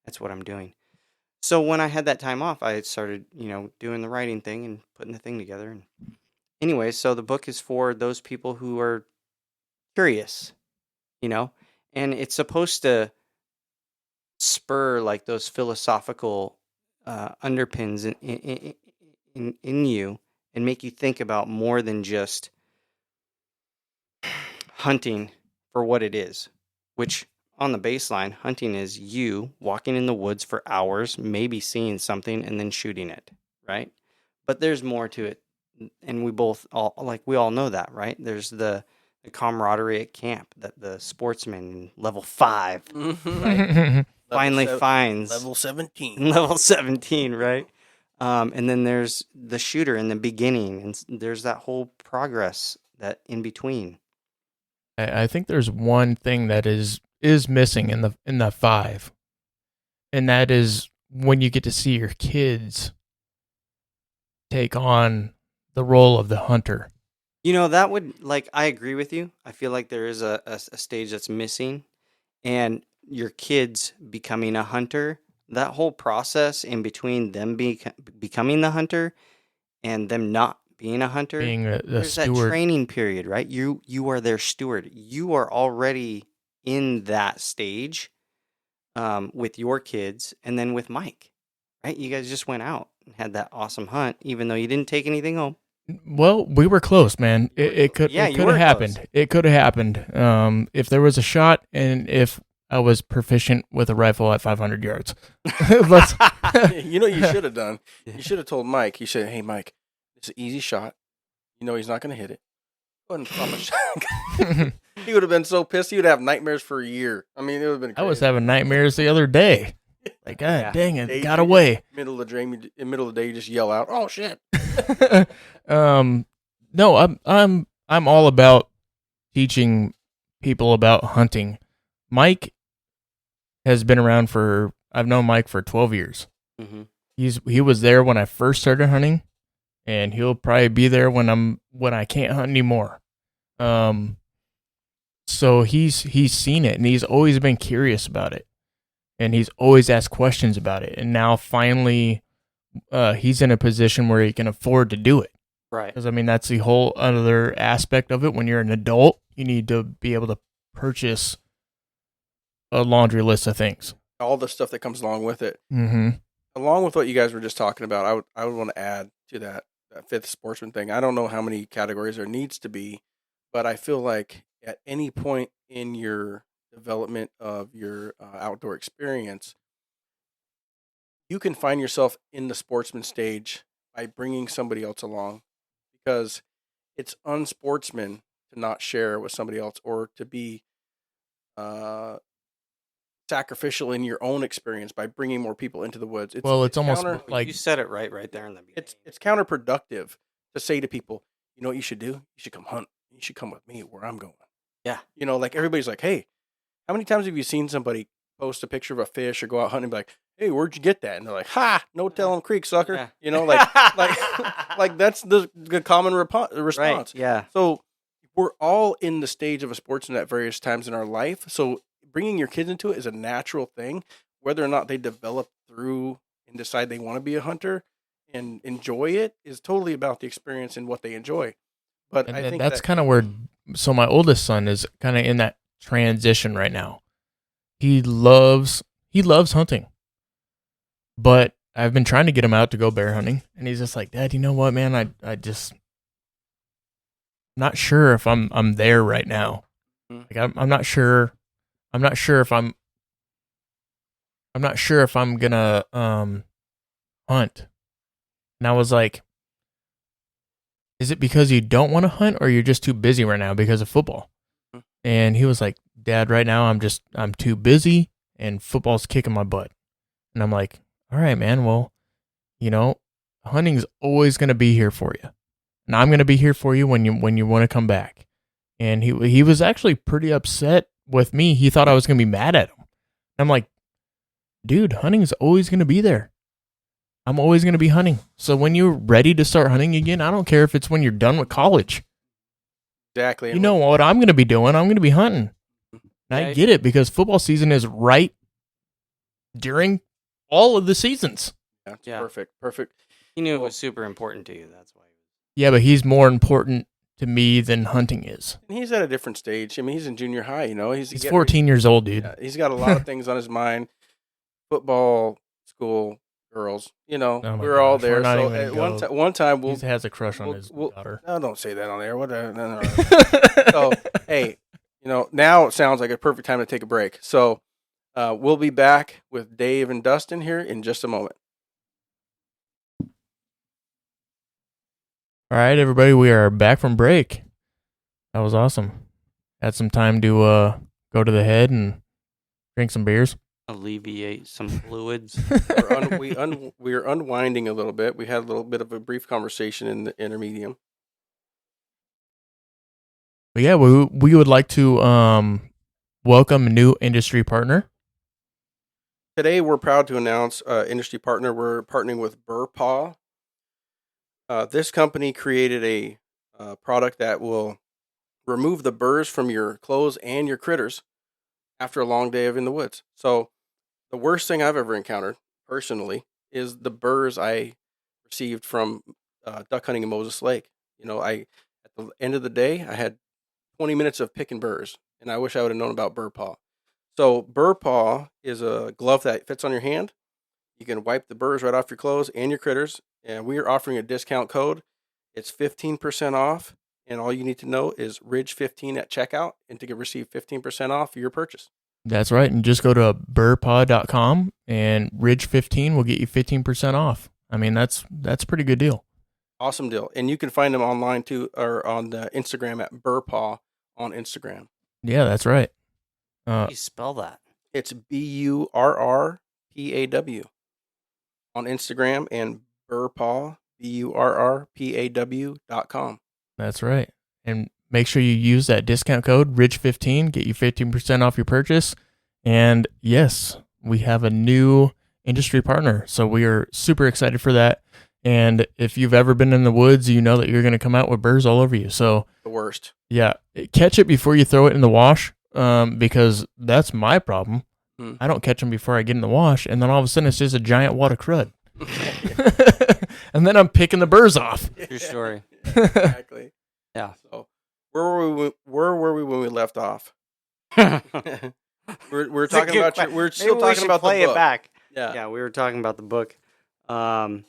that's what I'm doing. So when I had that time off, I started, doing the writing thing and putting the thing together. And anyway, so the book is for those people who are curious, and it's supposed to spur like those philosophical underpins in you and make you think about more than just hunting for what it is, which on the baseline, hunting is you walking in the woods for hours, maybe seeing something and then shooting it, right? But there's more to it. And we all know that, right? There's the camaraderie at camp that the sportsman level 5 right? finally finds. Level 17. Level 17, right? And then there's the shooter in the beginning, and there's that whole progress that in between. I think there's one thing that is missing in the 5, and that is when you get to see your kids take on the role of the hunter. That would, I agree with you. I feel like there is a stage that's missing, and your kids becoming a hunter, that whole process in between them becoming the hunter and them not being a hunter, being there's steward. That training period, right? You are their steward. You are already in that stage with your kids, and then with Mike, right? You guys just went out and had that awesome hunt, even though you didn't take anything home. Well, we were close, man. It could have happened. Close. It could have happened if there was a shot and if I was proficient with a rifle at 500 yards. You should have done. You should have told Mike. You said, "Hey, Mike, it's an easy shot. He's not going to hit it. Go ahead and pop a shot." He would have been so pissed. He would have nightmares for a year. I mean, it would have been crazy. I was having nightmares the other day. Like, God dang it, got away. In the middle of the day, you just yell out, "Oh shit!" No, I'm all about teaching people about hunting. Mike has been around I've known Mike for 12 years. Mm-hmm. He was there when I first started hunting, and he'll probably be there when I can't hunt anymore. So he's seen it, and he's always been curious about it, and he's always asked questions about it. And now finally, he's in a position where he can afford to do it. Right. Because that's the whole other aspect of it. When you're an adult, you need to be able to purchase a laundry list of things. All the stuff that comes along with it. Mm-hmm. Along with what you guys were just talking about, I would want to add to that fifth sportsman thing. I don't know how many categories there needs to be, but I feel like at any point in your development of your outdoor experience, you can find yourself in the sportsman stage by bringing somebody else along, because it's unsportsman to not share with somebody else or to be sacrificial in your own experience by bringing more people into the woods. It's almost like you said it right there in the beginning. It's counterproductive to say to people, you know what you should do? You should come hunt. You should come with me where I'm going. Yeah. Like everybody's like, hey, how many times have you seen somebody post a picture of a fish or go out hunting and be like, hey, where'd you get that? And they're like, ha, no telling creek, sucker. Yeah. Like that's the common response. Right. Yeah. So we're all in the stage of a sportsman at various times in our life. So bringing your kids into it is a natural thing. Whether or not they develop through and decide they want to be a hunter and enjoy it is totally about the experience and what they enjoy. But I think that's kind of where. So my oldest son is kind of in that transition right now. He loves hunting. But I've been trying to get him out to go bear hunting, and he's just like, Dad, you know what, man? I just not sure if I'm there right now. Like I'm not sure. I'm not sure if I'm gonna hunt. And I was like, is it because you don't want to hunt, or you're just too busy right now because of football? And he was like, Dad, right now I'm too busy, and football's kicking my butt. And I'm like, all right, man. Well, hunting's always gonna be here for you, and I'm gonna be here for you when you want to come back. And he was actually pretty upset with me. He thought I was gonna be mad at him. I'm like, dude, hunting's always gonna be there. I'm always going to be hunting. So when you're ready to start hunting again, I don't care if it's when you're done with college. Exactly. You know what I'm going to be doing? I'm going to be hunting. And I get it, because football season is right during all of the seasons. Yeah. Perfect. He knew it was super important to you. That's why. Yeah, but he's more important to me than hunting is. And he's at a different stage. I mean, he's in junior high, He's 14 years old, dude. Yeah, he's got a lot of things on his mind. Football, school, girls, we were all there. So at one time, he has a crush on his daughter. No, don't say that on air. What? No. So, hey, now it sounds like a perfect time to take a break. So, we'll be back with Dave and Dustin here in just a moment. All right, everybody, we are back from break. That was awesome. Had some time to go to the head and drink some beers. Alleviate some fluids. We're unwinding a little bit. We had a little bit of a brief conversation in the intermedium. But yeah, we would like to welcome a new industry partner. Today, we're proud to announce industry partner. We're partnering with Burpaw. This company created a product that will remove the burrs from your clothes and your critters after a long day in the woods. So the worst thing I've ever encountered, personally, is the burrs I received from duck hunting in Moses Lake. At the end of the day, I had 20 minutes of picking burrs, and I wish I would have known about Burpaw. So Burpaw is a glove that fits on your hand. You can wipe the burrs right off your clothes and your critters, and we are offering a discount code. It's 15% off, and all you need to know is Ridge15 at checkout, and to receive 15% off your purchase. That's right. And just go to burpaw.com, and Ridge15 will get you 15% off. I mean, that's a pretty good deal. Awesome deal. And you can find them online too, or on the Instagram at Burpaw on Instagram. Yeah, that's right. How do you spell that? It's BURRPAW on Instagram, and Burpaw, BURRPAW.com. That's right. And make sure you use that discount code Ridge15, get you 15% off your purchase. And yes, we have a new industry partner. So we are super excited for that. And if you've ever been in the woods, you know that you're going to come out with burrs all over you. So the worst. Yeah. Catch it before you throw it in the wash, because that's my problem. I don't catch them before I get in the wash. And then all of a sudden it's just a giant wad of crud. And then I'm picking the burrs off. True story. Exactly. Yeah. So where were we when we left off? we're talking about we're still talking about the book. Play it back. Yeah, we were talking about the book. It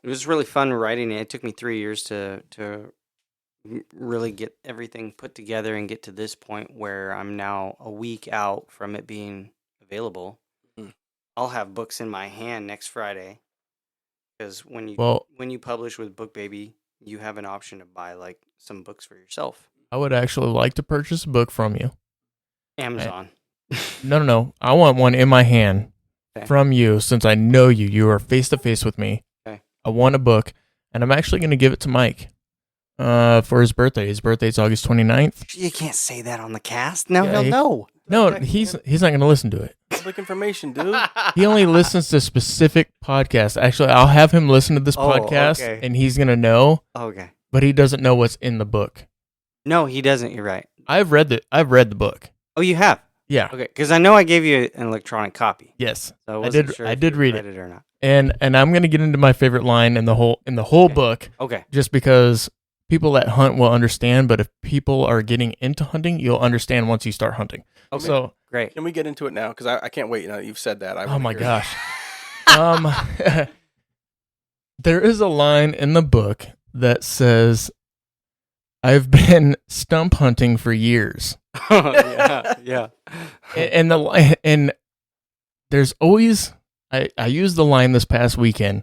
was really fun writing it. It took me 3 years to really get everything put together and get to this point where I'm now a week out from it being available. I'll have books in my hand next Friday, because when you publish with Book Baby, you have an option to buy like some books for yourself. I would actually like to purchase a book from you. Amazon. No. I want one in my hand from you, since I know you. You are face to face with me. Okay. I want a book, and I'm actually going to give it to Mike for his birthday. His birthday's August 29th. You can't say that on the cast. No. No, he's not going to listen to it. Public information, dude. He only listens to specific podcasts. Actually, I'll have him listen to this podcast, and he's going to know. Okay. But he doesn't know what's in the book. No, he doesn't. You're right. I've read the book. Oh, you have? Yeah. Okay, because I know I gave you an electronic copy. Yes. So I did. Sure I did read it or not. And I'm going to get into my favorite line in the whole book. Okay. Just because people that hunt will understand, but if people are getting into hunting, you'll understand once you start hunting. Okay. So great. Can we get into it now? Because I can't wait now that you've said that. Oh my gosh. Um, there is a line in the book that says, "I've been stump hunting for years," Yeah. and there's always I used the line this past weekend.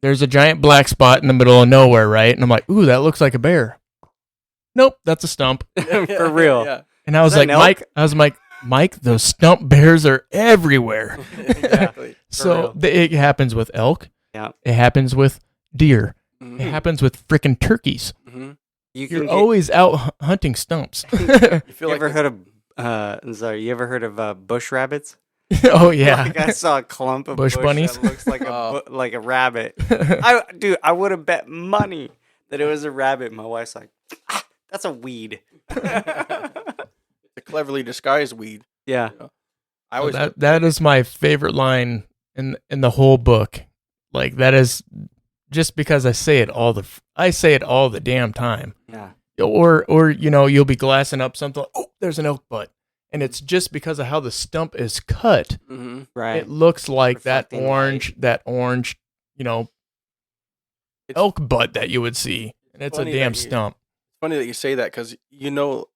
There's a giant black spot in the middle of nowhere, right? And I'm like, "Ooh, that looks like a bear." Nope, that's a stump. For real. Yeah. And I was Is that like, an elk? Mike, those stump bears are everywhere. Exactly. So it happens with elk. Yeah. It happens with deer. Mhm. It happens with freaking turkeys. Mhm. You're always out hunting stumps. You feel You like ever heard of you ever heard of bush rabbits? Oh yeah. Like I saw a clump of Bush bush bunnies? that looks like Oh. like a rabbit. I would have bet money that it was a rabbit. My wife's like, that's a weed. a cleverly disguised weed. Yeah. I always that is my favorite line in the whole book. Like that is just because I say it all the damn time. Yeah. Or you'll be glassing up something. Oh, there's an elk butt, and it's just because of how the stump is cut. Mhm. Right. It looks like Reflecting that orange, It's elk butt that you would see, and it's a funny damn that you- stump. funny that you say that because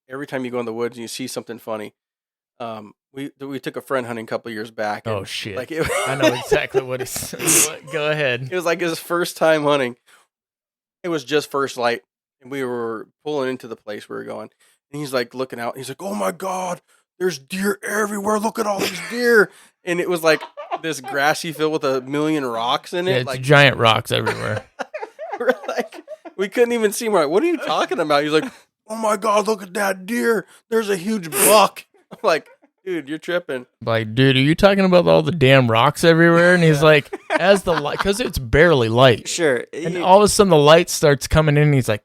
every time you go in the woods and you see something funny. We took a friend hunting a couple years back. Oh and, shit! Like I know exactly what he's. Go ahead. It was like his first time hunting. It was just first light, and we were pulling into the place we were going. And he's like looking out. He's like, "Oh my god, there's deer everywhere! Look at all these deer!" And it was like this grassy field with a million rocks in it. Yeah, it's like giant rocks everywhere. we're like, we couldn't even see him. We're like, "What are you talking about?" He's like, "Oh my god, look at that deer! There's a huge buck." I'm like, "Dude, you're tripping." Like, dude, are you talking about all the damn rocks everywhere? And he's like, as the light, because it's barely light, Sure. and all of a sudden the light starts coming in, and he's like,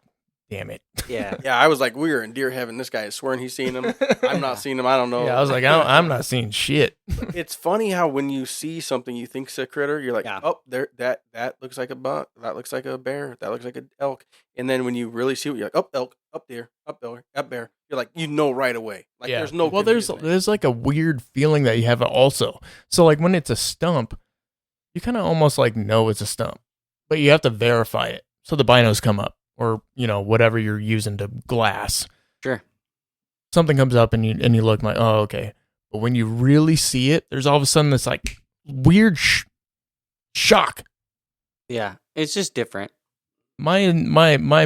"Damn it!" Yeah. Yeah, I was like, we were in deer heaven. This guy is swearing he's seen them. I'm not seeing them. I don't know. Yeah, I was like, I'm not seeing shit. It's funny how when you see something you think's a critter, you're like, Yeah. oh, there, that looks like a buck. That looks like a bear. That looks like an elk. And then when you really see it, you're like, oh, elk, up deer, up bear, up bear. You're like, right away. Like, Yeah. there's no. Well, confusement. there's like a weird feeling that you have also. So like when it's a stump, you kind of almost like know it's a stump, but you have to verify it. So the binos come up, or whatever you're using to glass. Sure. Something comes up and you look like, oh, okay. But when you really see it, there's all of a sudden this like weird shock. Yeah. It's just different. My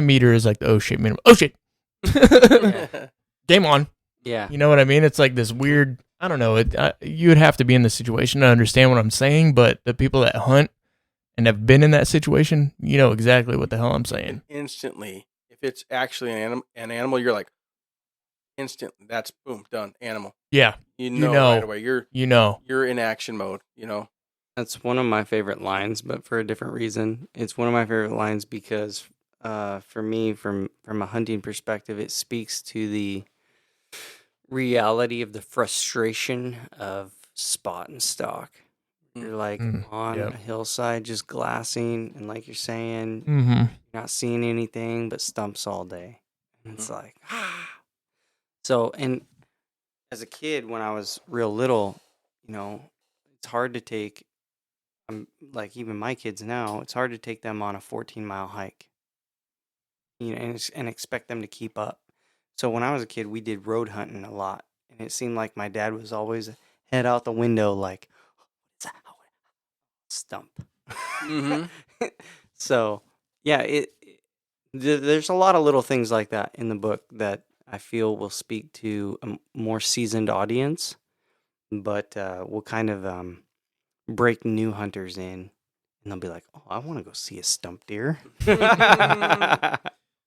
meter is like the oh shit minimum. Oh shit. Game on. Yeah. You know what I mean? It's like this weird. I don't know. You would have to be in the situation to understand what I'm saying, but the people that hunt and have been in that situation, you know exactly what the hell I'm saying. Instantly, if it's actually an animal, you're like, instant. That's boom, done. Animal. Yeah, You know, right away. You're in action mode. That's one of my favorite lines, but for a different reason. It's one of my favorite lines because for me, from a hunting perspective, it speaks to the reality of the frustration of spot and stalk. You're like on a hillside just glassing, and like you're saying, you're not seeing anything but stumps all day. And it's like, So, and as a kid, when I was real little, it's hard to take, like even my kids now, it's hard to take them on a 14-mile hike, and expect them to keep up. So when I was a kid, we did road hunting a lot, and it seemed like my dad was always head out the window like, stump. So yeah, there's a lot of little things like that in the book that I feel will speak to a more seasoned audience, but will kind of break new hunters in, and they'll be like, "Oh, I want to go see a stump deer."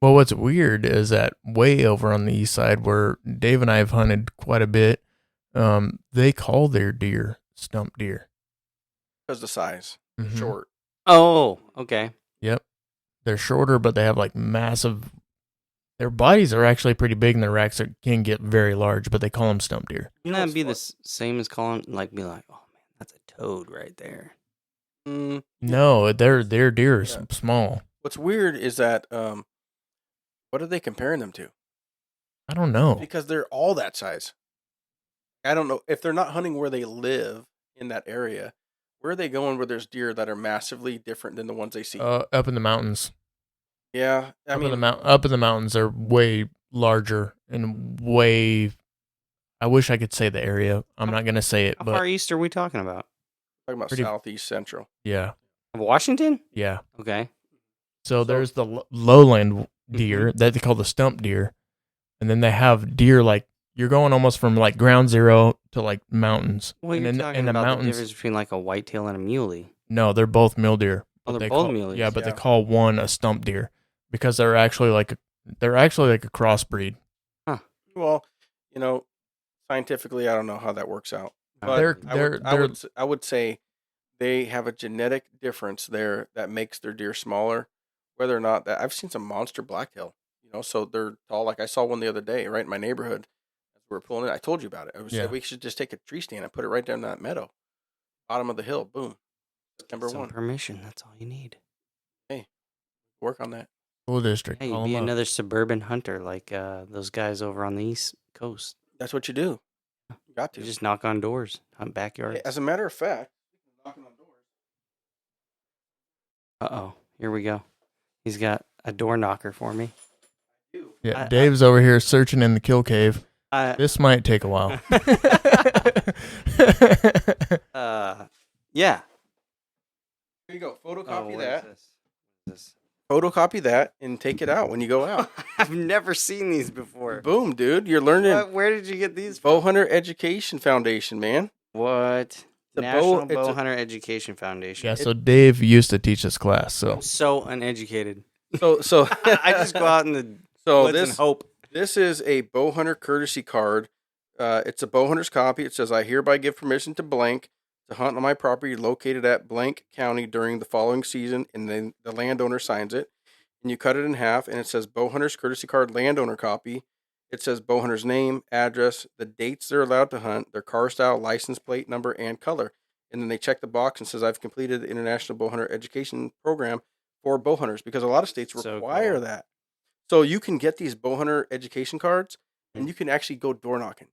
Well, what's weird is that way over on the east side where Dave and I have hunted quite a bit, they call their deer stump deer. Because the size. Mhm. Short. Oh, okay. Yep. They're shorter, but they have like massive. Their bodies are actually pretty big, and their racks can get very large, but they call them stump deer. Wouldn't that be the same as calling, be like, "Oh man, that's a toad right there." No, their deer are Yeah. small. What's weird is that, what are they comparing them to? I don't know. Because they're all that size. I don't know if they're not hunting where they live in that area. Where are they going where there's deer that are massively different than the ones they see? Up in the mountains. Yeah, I mean, Up in the mountains are way larger and way. I wish I could say the area. I'm not gonna say it, How but far east are we talking about? talking about pretty- southeast central. yeah, Washington? yeah. Okay. So So- there's the lowland deer that they call the stump deer, and then they have deer like you're going almost from like ground zero to like mountains. Well, and you're in talking the about the mountains, difference between like a whitetail and a muley. no, they're both mule deer. Oh, but they're they both call- muleys. Yeah, but they Yeah. call one a stump deer because they're actually like a crossbreed. Well, scientifically, I don't know how that works out. But They're- I would say they have a genetic difference there that makes their deer smaller. Whether or not that I've seen some monster blacktail, so they're tall. Like I saw one the other day right in my neighborhood. As we were pulling it, I told you about it. I was Yeah. said we should just take a tree stand and put it right down that meadow, bottom of the hill. Boom, September Some 1. permission. That's all you need. Work on that. School district. Hey, call be 'em up. another suburban hunter like those guys over on the East Coast. That's what you do. You got to. You just knock on doors, hunt backyards. As a matter of fact, knocking on doors. Uh-oh. Here we go. He's got a door knocker for me. Yeah, I- Dave's over here searching in the kill cave. Uh, This might take a while. yeah. Here you go. Oh, Photocopy what that. is this? Photocopy that and take it out when you go out. I've never seen these before. Boom, dude. You're learning. Where did you get these Bow from? Hunter Education Foundation, man. What? The National it's Bow a- Hunter Education Foundation. Yeah, so Dave used to teach this class. So I'm so uneducated. So I just go out in the so woods and this hope. this is a bow hunter courtesy card. It's a bow hunter's copy. It says, "I hereby give permission to blank to hunt on my property located at blank county during the following season," and then the landowner signs it. And you cut it in half, and it says bow hunter's courtesy card landowner copy. It says bow hunter's name, address, the dates they're allowed to hunt, their car style, license plate number, and color. And then they check the box and says, "I've completed the International Bow Hunter Education Program for bow hunters," because a lot of states So require cool. that. So you can get these bow hunter education cards, and you can actually go door knocking.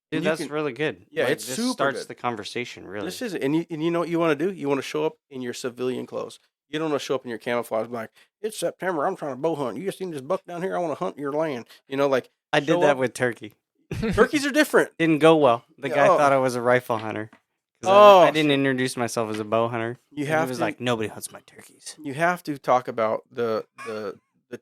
Dude, And you that's can- really good. Yeah, Like, it's this super starts good. the conversation, really. This is it. And you know what you want to do? You want to show up in your civilian clothes. You don't want to show up in your camouflage like, "It's September, I'm trying to bow hunt. You just seen this buck down here, I want to hunt your land." Like I show did that up- with turkey. turkeys are different. Didn't go well. The guy Oh. thought I was a rifle hunter. 'Cause Oh, I didn't introduce myself as a bow hunter. You And have he was to like, nobody hunts my turkeys. you have to talk about the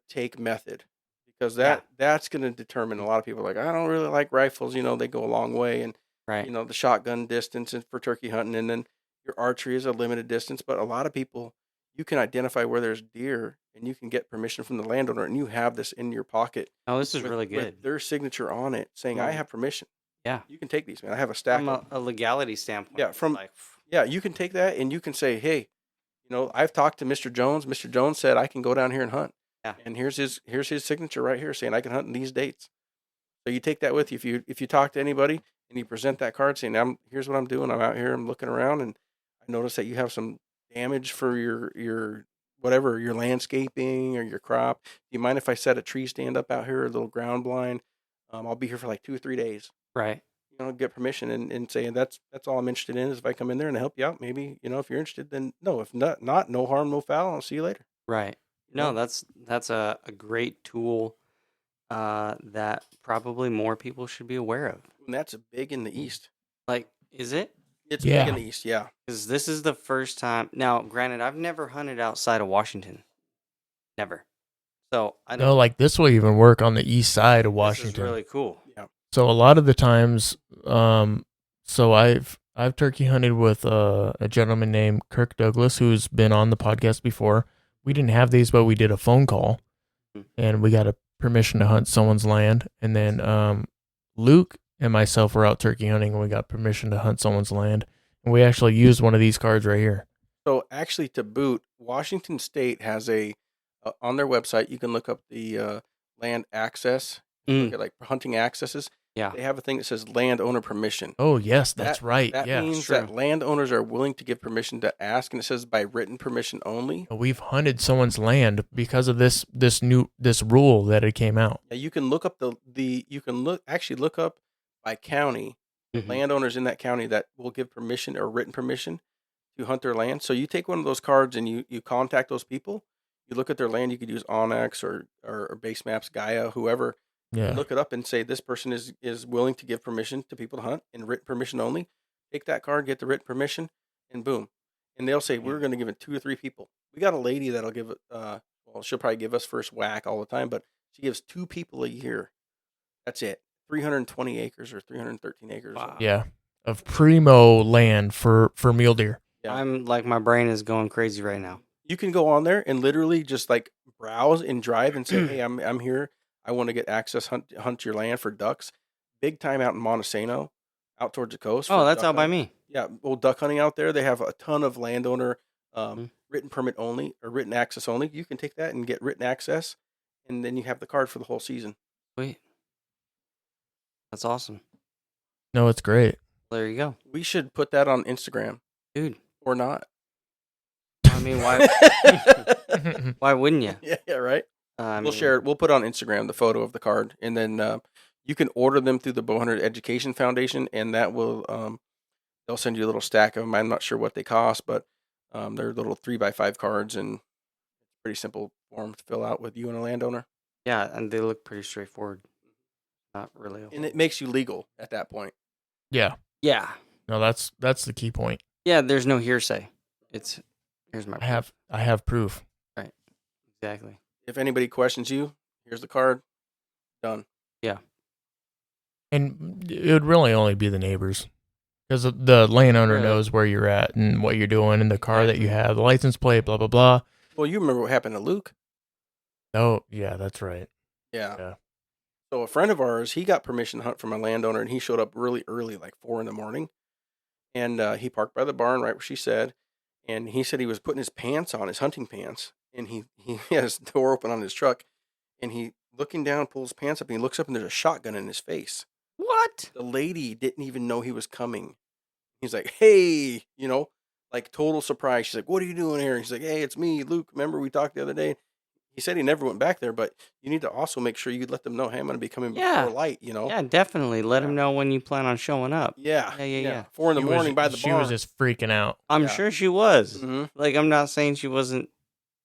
take method, because that's going to determine a lot of people are like, "I don't really like rifles, they go a long way," and Right. the shotgun distance and for turkey hunting, and then your archery is a limited distance. But a lot of people, you can identify where there's deer, and you can get permission from the landowner, and you have this in your pocket Oh, this is with- really with good. their signature on it saying, "I Well, have permission." yeah. You can take these, man. I have a stack. From of a legality standpoint. Yeah, it's from- like, Yeah, you can take that and you can say, "Hey, I've talked to Mr. Jones. Mr. Jones said I can go down here and hunt." Yeah. And here's his signature right here saying I can hunt in these dates. So you take that with you. If you talk to anybody and you present that card saying, "Here's what I'm doing. I'm out here. I'm looking around, and I noticed that you have some damage for your whatever, your landscaping or your crop. Do you mind if I set a tree stand up out here, a little ground blind? I'll be here for like 2 or 3 days." right. Get permission and say that's all I'm interested in is if I come in there and help you out. Maybe if you're interested, then no. If not, no harm, no foul. I'll see you later. Right. No, that's a great tool that probably more people should be aware of. And that's big in the East. Like, is it? It's Yeah. big in the East, yeah. Because this is the first time. Now, granted, I've never hunted outside of Washington. Never. So I don't. no, like this will even work on the east side of This Washington. is really cool. So a lot of the times, so I've turkey hunted with a gentleman named Kirk Douglas who's been on the podcast before. We didn't have these, but we did a phone call, and we got a permission to hunt someone's land. And then Luke and myself were out turkey hunting, and we got permission to hunt someone's land. And we actually used one of these cards right here. So actually, to boot, Washington State has on their website. You can look up the land access. Look at like hunting accesses. Yeah. They have a thing that says landowner permission. Oh yes, that's right. That Yeah, means true. that landowners are willing to give permission to ask, and it says by written permission only. we've hunted someone's land because of this rule that it came out. Yeah, you can look up you can look up by county Mhm. landowners in that county that will give permission or written permission to hunt their land. So you take one of those cards and you contact those people. You look at their land. You could use Onyx or Base Maps, Gaia, whoever. Yeah. And look it up and say this person is willing to give permission to people to hunt and written permission only. Take that card, get the written permission, and boom. And they'll say we're going to give it 2 or 3 people. We got a lady that'll give it. Well, she'll probably give us first whack all the time, but she gives 2 people a year. That's it. 320 acres or 313 acres. Wow. Yeah. Of primo land for mule deer. Yeah. I'm like, my brain is going crazy right now. You can go on there and literally just like browse and drive and say, hey, I'm here. I want to get access, hunt your land for ducks. Big time out in Montesano, out towards the coast. Oh, for that's duck out by hunting. me. Yeah, well, duck hunting out there. They have a ton of landowner written permit only or written access only. You can take that and get written access, and then you have the card for the whole season. Sweet. That's awesome. No, it's great. There you go. We should put that on Instagram, Dude. or not. I mean, why wouldn't you? Yeah, right. We'll share it. We'll put on Instagram the photo of the card, and then you can order them through the Bowhunter Education Foundation, and that will they'll send you a little stack of them. I'm not sure what they cost, but they're little 3x5 cards, and it's pretty simple form to fill out with you and a landowner. Yeah, and they look pretty straightforward. Not really. And it makes you legal at that point. Yeah. Yeah. No, that's the key point. Yeah, there's no hearsay. It's here's my I have proof. Right. Exactly. If anybody questions you, here's the card. Done. Yeah. And it would really only be the neighbors. Because the landowner Really? knows where you're at and what you're doing and the car that you have, the license plate, blah, blah, blah. Well, you remember what happened to Luke? Oh, yeah, that's right. Yeah. So a friend of ours, he got permission to hunt from a landowner, and he showed up really early, like 4 a.m. And he parked by the barn right where she said. And he said he was putting his pants on, his hunting pants, and he had his door open on his truck, and he looking down, pulls his pants up, and he looks up, and there's a shotgun in his face. What? The lady didn't even know he was coming. He's like, hey, like total surprise. She's like, what are you doing here? He's like, hey, it's me, Luke. Remember we talked the other day? He said he never went back there, but you need to also make sure you let them know, hey, I'm going to be coming before light, Yeah, definitely. Let them know when you plan on showing up. Yeah. 4 She a.m. was- by the She barn. was just freaking out. I'm sure she was. Mhm. Like, I'm not saying she wasn't,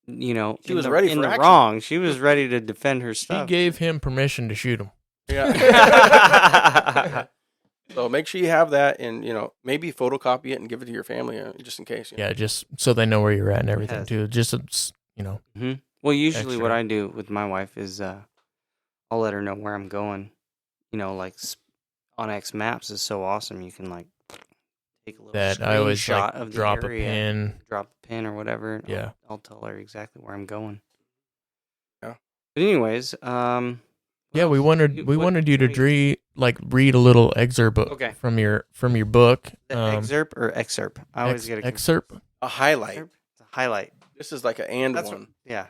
She was ready in for the action. wrong. She was ready to defend her She stuff. gave him permission to shoot him. Yeah. So make sure you have that, and maybe photocopy it and give it to your family, just in case. Yeah, just so they know where you're at and everything, Yes. too. Just, Mm-hmm. Well, usually what Extra. I do with my wife is I'll let her know where I'm going. Like Onyx Maps is so awesome. You can like take a little that I always screenshot like of the drop a area, pin. drop a pin or whatever. and Yeah. I'll tell her exactly where I'm going. Yeah. But anyways, Yeah, we wanted you to read a little excerpt Okay. from your book. the excerpt or excerpt. I always get excerpt. A highlight. It's a highlight. This is like an and That's one. Yeah.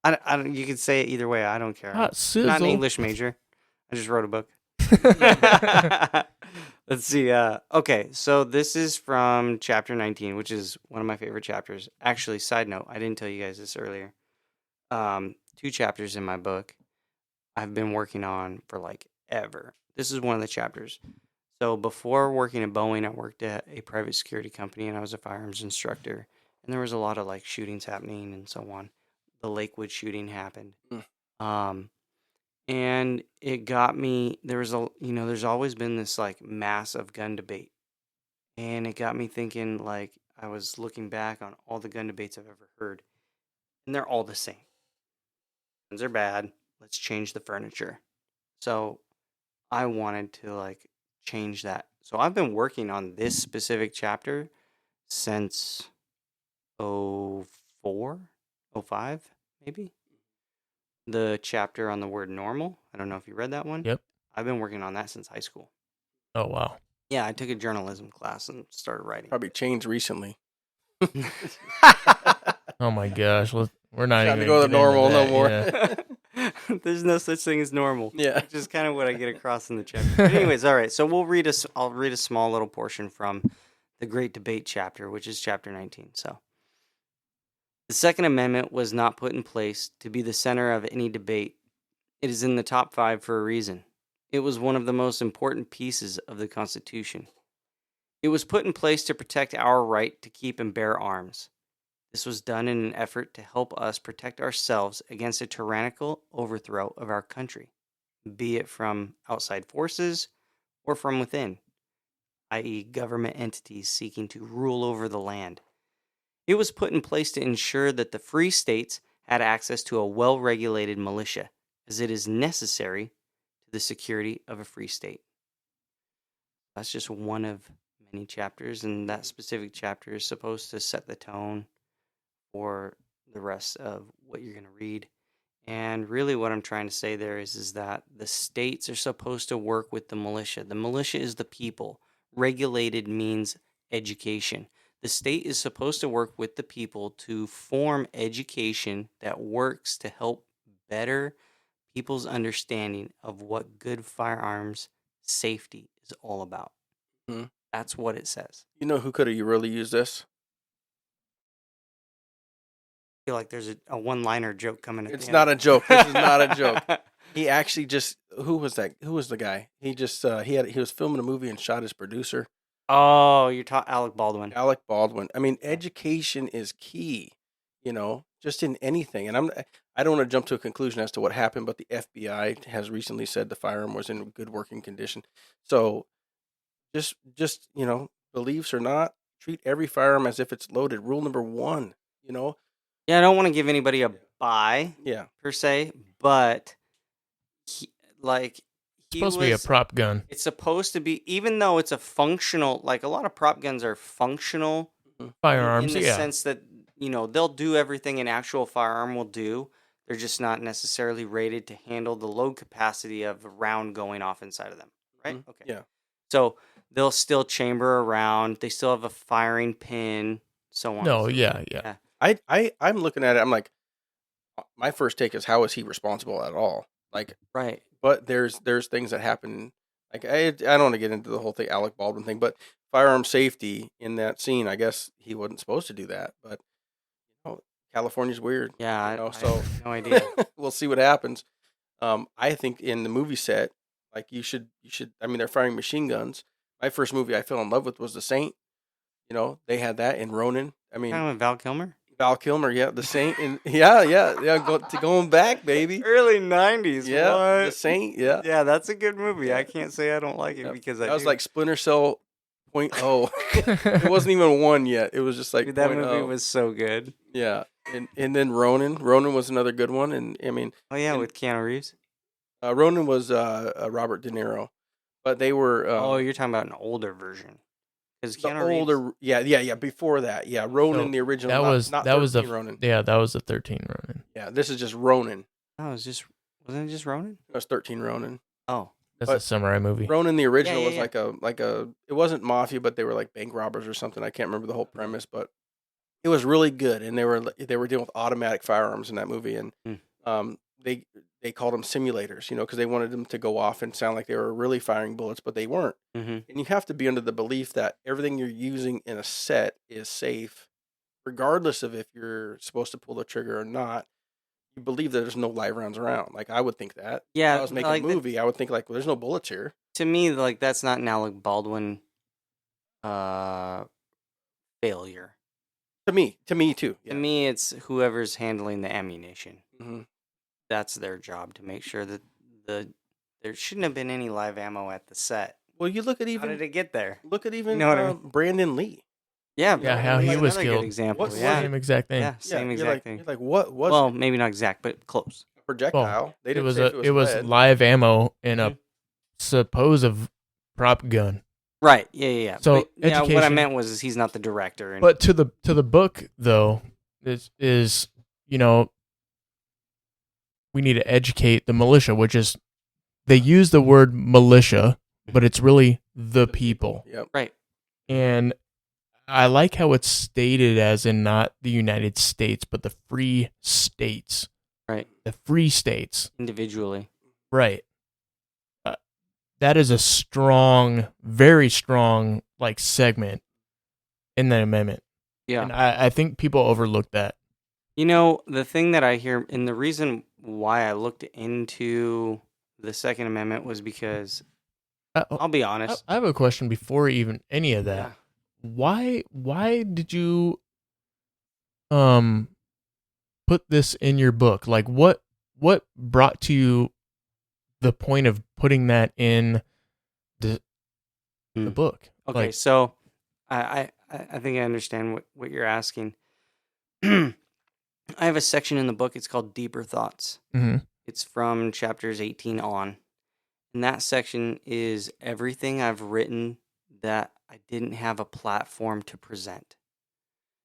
I don't, you can say it either way. I don't care. Hot I'm not an sizzle. English major. I just wrote a book. Let's see. Okay, so this is from chapter 19, which is one of my favorite chapters. Actually, side note, I didn't tell you guys this earlier. 2 chapters in my book I've been working on for like ever. This is one of the chapters. So before working at Boeing, I worked at a private security company, and I was a firearms instructor. And there was a lot of like shootings happening and so on. The Lakewood shooting happened. And it got me, there's always been this like massive gun debate. And it got me thinking, like, I was looking back on all the gun debates I've ever heard. And they're all the same. Guns are bad. Let's change the furniture. So I wanted to like change that. So I've been working on this specific chapter since 04, 05, maybe. The chapter on the word normal. I don't know if you read that one. Yep. I've been working on that since high school. Oh, wow. Yeah, I took a journalism class and started writing. Probably changed recently. Oh, my gosh. We're not Time even to go to getting into normal no that, more. yeah. There's no such thing as normal. Yeah. Which is kind of what I get across in the chapter. But anyways, all right. So I'll read a small little portion from the Great Debate chapter, which is chapter 19. So, the Second Amendment was not put in place to be the center of any debate. It is in the top 5 for a reason. It was one of the most important pieces of the Constitution. It was put in place to protect our right to keep and bear arms. This was done in an effort to help us protect ourselves against a tyrannical overthrow of our country, be it from outside forces or from within, i.e., government entities seeking to rule over the land. It was put in place to ensure that the free states had access to a well-regulated militia, as it is necessary to the security of a free state. That's just one of many chapters, and that specific chapter is supposed to set the tone for the rest of what you're going to read. And really what I'm trying to say there is that the states are supposed to work with the militia. The militia is the people. Regulated means education. The state is supposed to work with the people to form education that works to help better people's understanding of what good firearms safety is all about. Mhm. That's what it says. You know who could have really used this? I feel like there's a one-liner joke coming at It's the not end. a joke. This is not a joke. He actually just who was that? Who was the guy? He just he was filming a movie and shot his producer, Oh, you're talking Alec Baldwin. Alec Baldwin. I mean, education is key, just in anything. And I don't want to jump to a conclusion as to what happened, but the FBI has recently said the firearm was in good working condition. So just beliefs or not, treat every firearm as if it's loaded. Rule number 1, Yeah, I don't want to give anybody a buy Yeah. per se, but he Supposed to be a prop gun. It's supposed to be, even though it's a functional, like a lot of prop guns are functional Firearms, in the yeah. sense that, they'll do everything an actual firearm will do. They're just not necessarily rated to handle the load capacity of a round going off inside of them, right? Mhm. Okay. Yeah. So they'll still chamber around. They still have a firing pin, so on. No, and so yeah, forth. yeah. I'm looking at it. I'm like, my first take is, how is he responsible at all? Like, Right. but there's things that happen. Like, I don't want to get into the whole thing, Alec Baldwin thing, but firearm safety in that scene, I guess he wasn't supposed to do that. But California's weird. Yeah, I So have no idea. we'll see what happens. I think in the movie set, like you should. I mean, they're firing machine guns. My first movie I fell in love with was The Saint. They had that in Ronin. I mean, Kind of Val Kilmer? Val Kilmer, yeah, The Saint, and going back, baby. Early 90s. Yeah, what? The Saint, yeah. Yeah, that's a good movie. Yeah. I can't say I don't like it Yep. because That I was do. like Splinter Cell 0.0. It wasn't even 1 yet. It was just like Dude, that 0.0. movie was so good. Yeah, and then Ronin. Ronin was another good one, and I mean, Oh, yeah, And- with Keanu Reeves. Ronin was Robert De Niro, but they were Oh, you're talking about an older version. Because the Keanu Reeves. older, yeah, before that, yeah, Ronin, So the original. That was not that was the 13 Ronin. yeah, that was the 13 Ronin. Yeah, this is just Ronin. Oh, wasn't it just Ronin? It was 13 Ronin. Oh. That's But a samurai movie. Ronin, the original, Yeah, was yeah. like a. It wasn't mafia, but they were like bank robbers or something. I can't remember the whole premise, but it was really good. And they were dealing with automatic firearms in that movie, and they called them simulators, because they wanted them to go off and sound like they were really firing bullets, but they weren't. Mm-hmm. And you have to be under the belief that everything you're using in a set is safe, regardless of if you're supposed to pull the trigger or not. You believe that there's no live rounds around. Like, I would think that. Yeah, If I was making like a movie, I would think, like, well, there's no bullets here. to me, like, that's not an Alec Baldwin failure. To me too. To me, it's whoever's handling the ammunition. Mhm. That's their job to make sure that there shouldn't have been any live ammo at the set. Well, you look at How did even it get there? know what I mean? Brandon Lee. Yeah, Yeah, how that's he was another good killed. example. What- Yeah, Same exact thing. yeah, same you're exact like, thing. You're like, what was Well, it? maybe not exact, but close. A projectile? Well, They it didn't was say if it was lead. live ammo in a Mhm. supposed prop gun. Right. Yeah. So, But, yeah, what I education- meant was he's not the director. And But to the book though, is we need to educate the militia, which is they use the word militia, but it's really the people. Yep. right. And I like how it's stated as in not the United States, but the free states. Right. The free states. Individually. Right. That is a strong, very strong, like, segment in the amendment. Yeah. And I think people overlook that. The thing that I hear, and the reason why I looked into the Second Amendment was because I'll be honest. I have a question before even any of that. Yeah. Why did you put this in your book? Like what brought to you the point of putting that in the book? Okay, Like, so I think I understand what you're asking. I have a section in the book. It's called Deeper Thoughts. mhm. It's from chapters 18 on. And that section is everything I've written that I didn't have a platform to present.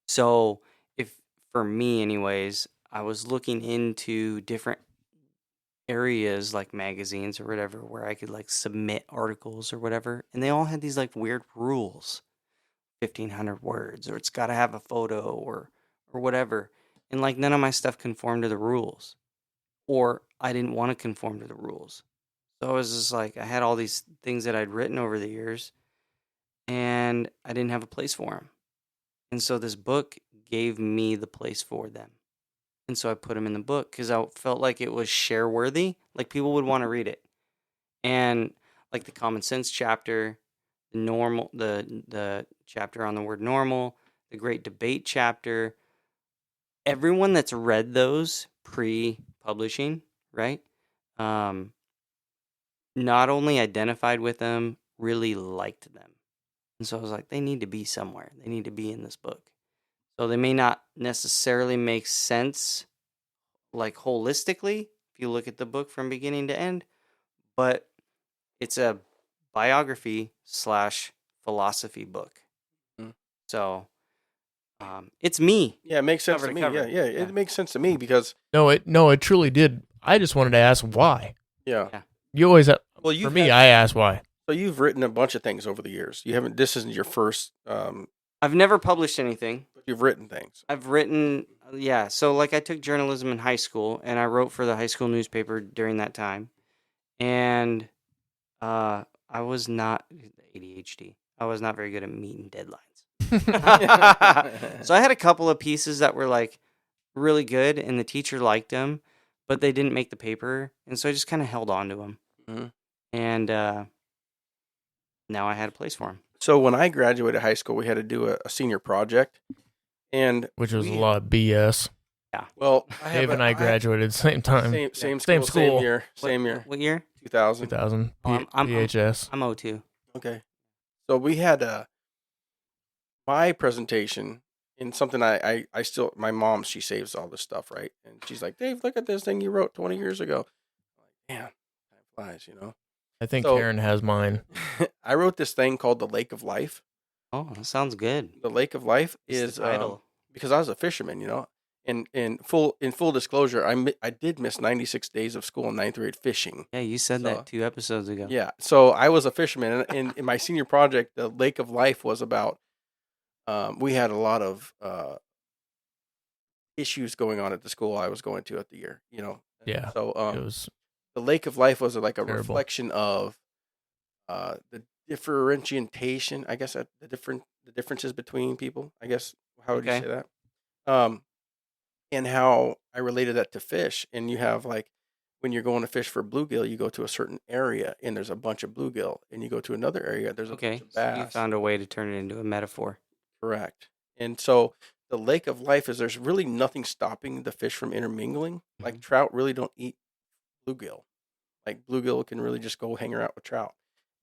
So, if for me, anyways, I was looking into different areas like magazines or whatever where I could like submit articles or whatever, and they all had these like weird rules, 1,500 words, or it's got to have a photo or whatever, and like none of my stuff conformed to the rules, or I didn't want to conform to the rules. So I was just like, I had all these things that I'd written over the years, and I didn't have a place for them. And so this book gave me the place for them. And so I put them in the book because I felt like it was share worthy, like people would want to read it. And like the common sense chapter, the chapter on the word normal, the great debate chapter, everyone that's read those pre-publishing, right? Not only identified with them, really liked them. And so I was like, they need to be somewhere. They need to be in this book. So they may not necessarily make sense like holistically if you look at the book from beginning to end, but it's a biography / philosophy book. Mhm. So it's me. Yeah, it makes sense Cover to to me. cover. Yeah, it makes sense to me because No, it truly did. I just wanted to ask why. yeah. You always have, Well, for me, I ask why. So you've written a bunch of things over the years. You haven't. This isn't your first. I've never published anything. But you've written things. I've written, yeah. So like I took journalism in high school, and I wrote for the high school newspaper during that time, and I was not ADHD. I was not very good at meeting deadlines. So I had a couple of pieces that were like really good, and the teacher liked them, but they didn't make the paper, and so I just kind of held on to them. Mhm. And now I had a place for them. So when I graduated high school, we had to do a senior project, and Which was a lot of BS. well, Dave and I graduated at the same time. Same Same school, school. same year, What year? 2000. 2000 I'm PHS. I'm 02. Okay, so we had my presentation in something I still, my mom, she saves all this stuff, right? And she's like, Dave, look at this thing you wrote 20 years ago. I'm like, damn, time flies, you know. I think So- Karen has mine. I wrote this thing called the Lake of Life. Oh, that sounds good. The Lake of Life What's is the title? because I was a fisherman, you know. And in full disclosure, I did miss 96 days of school in 9th grade fishing. Yeah, you said So- that 2 episodes ago. Yeah, so I was a fisherman, and in my senior project, the Lake of Life was about. We had a lot of issues going on at the school I was going to at the year, you know. Yeah. So It was the Lake of Life was like a Terrible. reflection of the differentiation, I guess, the differences between people. I guess, how would you Okay. say that? And how I related that to fish. And you have like when you're going to fish for bluegill, you go to a certain area and there's a bunch of bluegill, and you go to another area, there's a Okay, bunch of so you bass. found a way to turn it into a metaphor. Correct. And so the Lake of Life is there's really nothing stopping the fish from intermingling. Like trout really don't eat bluegill. Like bluegill can really just go hang around with trout,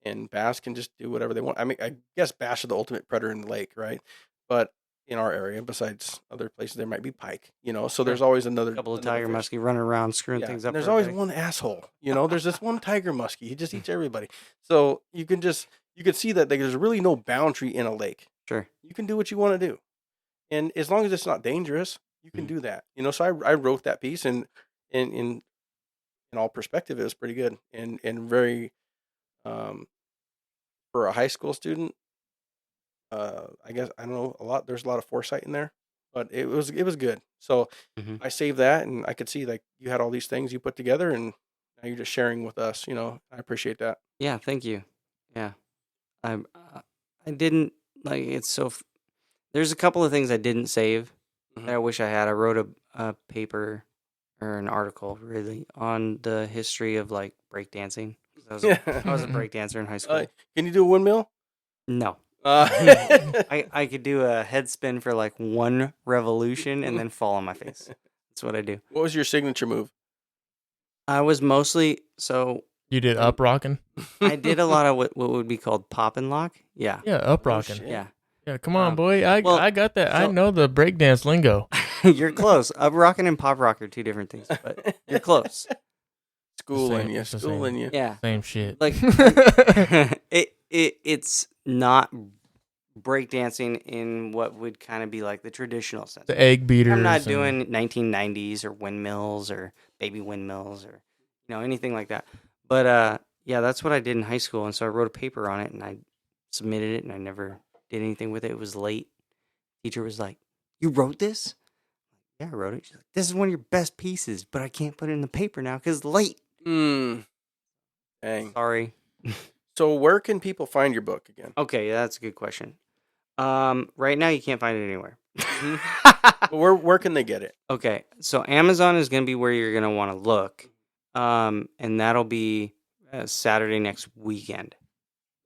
and bass can just do whatever they want. I mean, I guess bass are the ultimate predator in the lake, right? But in our area, besides other places, there might be pike, you know. So there's always another A couple of another tiger fish. muskie running around screwing Yeah, things and up. there's for always everybody. one asshole, you know. There's this one tiger muskie. He just eats everybody. So you can see that there's really no boundary in a lake. Sure. You can do what you want to do, and as long as it's not dangerous, you can do that. You know. So I wrote that piece, and in all perspective, it was pretty good and very for a high school student. I guess I don't know a lot. There's a lot of foresight in there, but it was good. So Mhm. I saved that, and I could see like you had all these things you put together, and now you're just sharing with us. You know, I appreciate that. Yeah, thank you. Yeah, I didn't like it's so. There's a couple of things I didn't save Mhm. that I wish I had. I wrote a paper or an article really on the history of like breakdancing. I was a break dancer in high school. Can you do a windmill? No. Uh, I could do a head spin for like one revolution and then fall on my face. That's what I do. What was your signature move? I was mostly You did up rocking? I did a lot of what would be called pop and lock. Yeah. Yeah, up rocking. shit. Yeah. Yeah, come on, boy. I got that. I so- know the breakdance lingo. You're close. Up rocking and pop rock are two different things, but you're close. Schooling Same- you, it's the schooling same. you. Yeah. Same shit. Like it's not breakdancing in what would kind of be like the traditional sense. the egg beaters. I'm not and- doing 1990s or windmills or baby windmills or anything like that. But yeah, that's what I did in high school, and so I wrote a paper on it and I submitted it, and I never did anything with it. It was late. Teacher was like, "You wrote this?" Yeah, I wrote it. She's like, "This is one of your best pieces, but I can't put it in the paper now because it's late." Dang. Sorry. So where can people find your book again? Okay, yeah, that's a good question. Right now you can't find it anywhere. Where can they get it? Okay, so Amazon is going to be where you're going to want to look, and that'll be Saturday next weekend.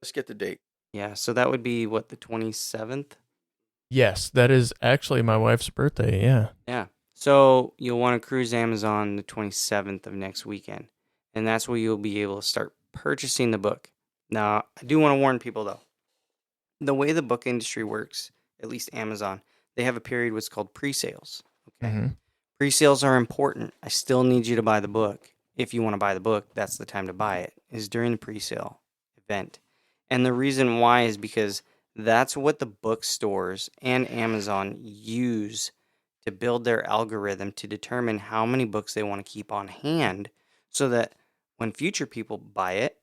Let's get the date. Yeah, so that would be the 27th. Yes, that is actually my wife's birthday. Yeah. Yeah, so you'll want to cruise Amazon the 27th of next weekend, and that's where you'll be able to start purchasing the book. Now, I do want to warn people though, the way the book industry works, at least Amazon, they have a period what's called pre-sales. Okay. Mhm. Pre-sales are important. I still need you to buy the book. If you want to buy the book, that's the time to buy it, is during the pre-sale event. And the reason why is because that's what the bookstores and Amazon use to build their algorithm to determine how many books they want to keep on hand so that when future people buy it,